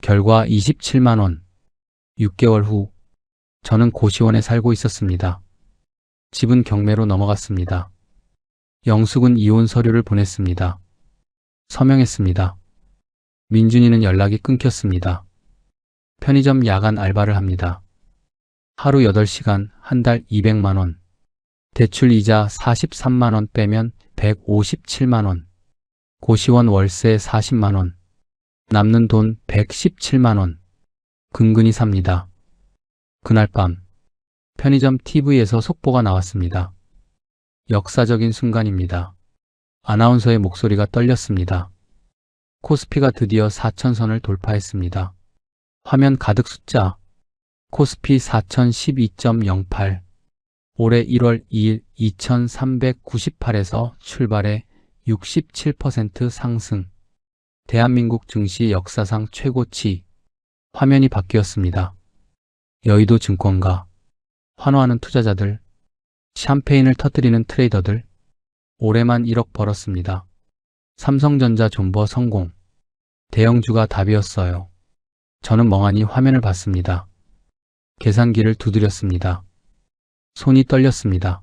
결과 27만원. 6개월 후 저는 고시원에 살고 있었습니다. 집은 경매로 넘어갔습니다. 영숙은 이혼 서류를 보냈습니다. 서명했습니다. 민준이는 연락이 끊겼습니다. 편의점 야간 알바를 합니다. 하루 8시간, 한 달 200만원. 대출 이자 43만원 빼면 157만원. 고시원 월세 40만원. 남는 돈 117만원. 근근히 삽니다. 그날 밤 편의점 TV에서 속보가 나왔습니다. 역사적인 순간입니다. 아나운서의 목소리가 떨렸습니다. 코스피가 드디어 4천선을 돌파했습니다. 화면 가득 숫자. 코스피 4012.08. 올해 1월 2일 2398에서 출발해 67% 상승. 대한민국 증시 역사상 최고치. 화면이 바뀌었습니다. 여의도 증권가. 환호하는 투자자들. 샴페인을 터뜨리는 트레이더들. 올해만 1억 벌었습니다. 삼성전자 존버 성공. 대형주가 답이었어요. 저는 멍하니 화면을 봤습니다. 계산기를 두드렸습니다. 손이 떨렸습니다.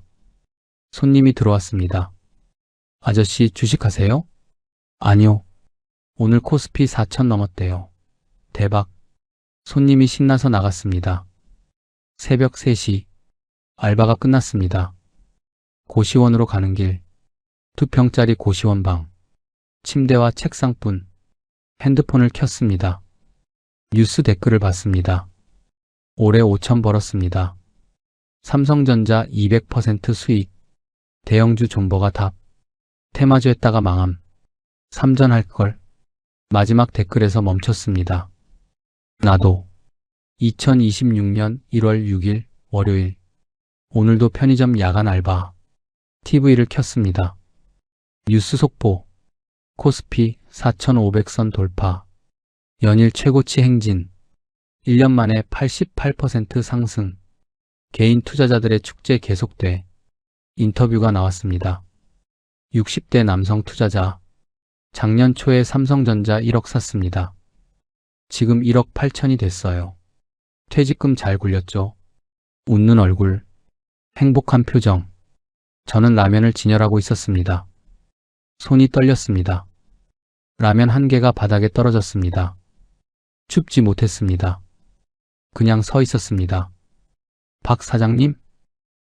손님이 들어왔습니다. 아저씨 주식하세요? 아니요. 오늘 코스피 4천 넘었대요. 대박. 손님이 신나서 나갔습니다. 새벽 3시. 알바가 끝났습니다. 고시원으로 가는 길. 2평짜리 고시원방. 침대와 책상뿐. 핸드폰을 켰습니다. 뉴스 댓글을 봤습니다. 올해 5천 벌었습니다. 삼성전자 200% 수익. 대형주 존버가 답. 테마주 했다가 망함. 삼전할걸. 마지막 댓글에서 멈췄습니다. 나도. 2026년 1월 6일 월요일. 오늘도 편의점 야간 알바. TV를 켰습니다. 뉴스 속보. 코스피 4,500선 돌파. 연일 최고치 행진. 1년 만에 88% 상승. 개인 투자자들의 축제 계속돼. 인터뷰가 나왔습니다. 60대 남성 투자자. 작년 초에 삼성전자 1억 샀습니다. 지금 1억 8천이 됐어요. 퇴직금 잘 굴렸죠? 웃는 얼굴. 행복한 표정. 저는 라면을 진열하고 있었습니다. 손이 떨렸습니다. 라면 한 개가 바닥에 떨어졌습니다. 춥지 못했습니다. 그냥 서 있었습니다. 박 사장님?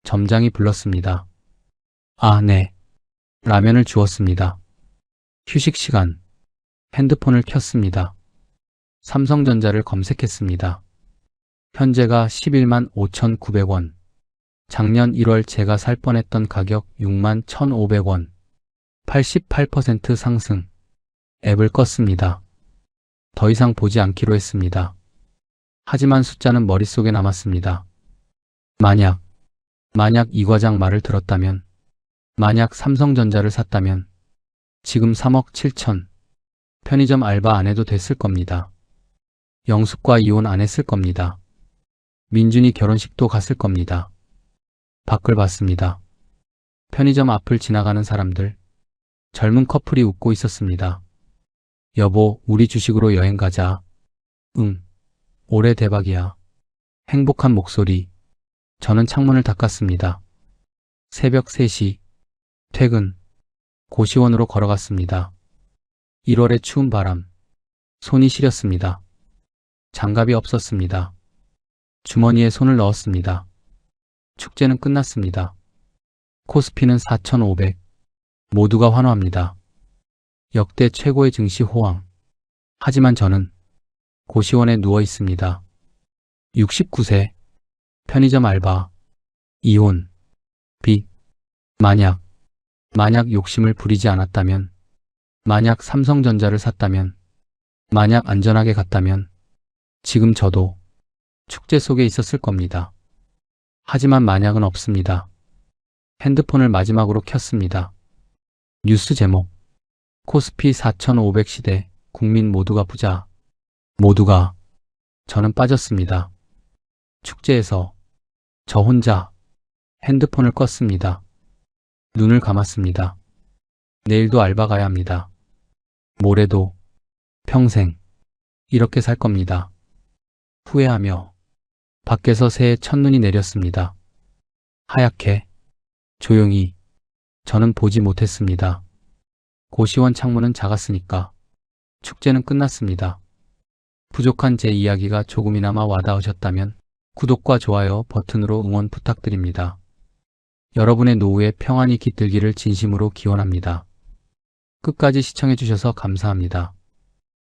점장이 불렀습니다. 아, 네. 라면을 주었습니다. 휴식 시간. 핸드폰을 켰습니다. 삼성전자를 검색했습니다. 현재가 11만 5,900원. 작년 1월 제가 살 뻔했던 가격 6만 1,500원. 88% 상승. 앱을 껐습니다. 더 이상 보지 않기로 했습니다. 하지만 숫자는 머릿속에 남았습니다. 만약 이 과장 말을 들었다면, 만약 삼성전자를 샀다면 지금 3억 7천. 편의점 알바 안 해도 됐을 겁니다. 영숙과 이혼 안 했을 겁니다. 민준이 결혼식도 갔을 겁니다. 밖을 봤습니다. 편의점 앞을 지나가는 사람들, 젊은 커플이 웃고 있었습니다. 여보, 우리 주식으로 여행 가자. 응, 올해 대박이야. 행복한 목소리. 저는 창문을 닫았습니다. 새벽 3시, 퇴근, 고시원으로 걸어갔습니다. 1월의 추운 바람, 손이 시렸습니다. 장갑이 없었습니다. 주머니에 손을 넣었습니다. 축제는 끝났습니다. 코스피는 4,500. 모두가 환호합니다. 역대 최고의 증시 호황. 하지만 저는 고시원에 누워 있습니다. 69세, 편의점 알바, 이혼, 빚. 만약 욕심을 부리지 않았다면, 만약 삼성전자를 샀다면, 만약 안전하게 갔다면, 지금 저도 축제 속에 있었을 겁니다. 하지만 만약은 없습니다. 핸드폰을 마지막으로 켰습니다. 뉴스 제목, 코스피 4,500 시대, 국민 모두가 부자. 모두가. 저는 빠졌습니다. 축제에서 저 혼자 핸드폰을 껐습니다. 눈을 감았습니다. 내일도 알바 가야 합니다. 모레도, 평생 이렇게 살 겁니다. 후회하며 밖에서 새해 첫눈이 내렸습니다. 하얗게, 조용히. 저는 보지 못했습니다. 고시원 창문은 작았으니까. 축제는 끝났습니다. 부족한 제 이야기가 조금이나마 와닿으셨다면 구독과 좋아요 버튼으로 응원 부탁드립니다. 여러분의 노후에 평안이 깃들기를 진심으로 기원합니다. 끝까지 시청해주셔서 감사합니다.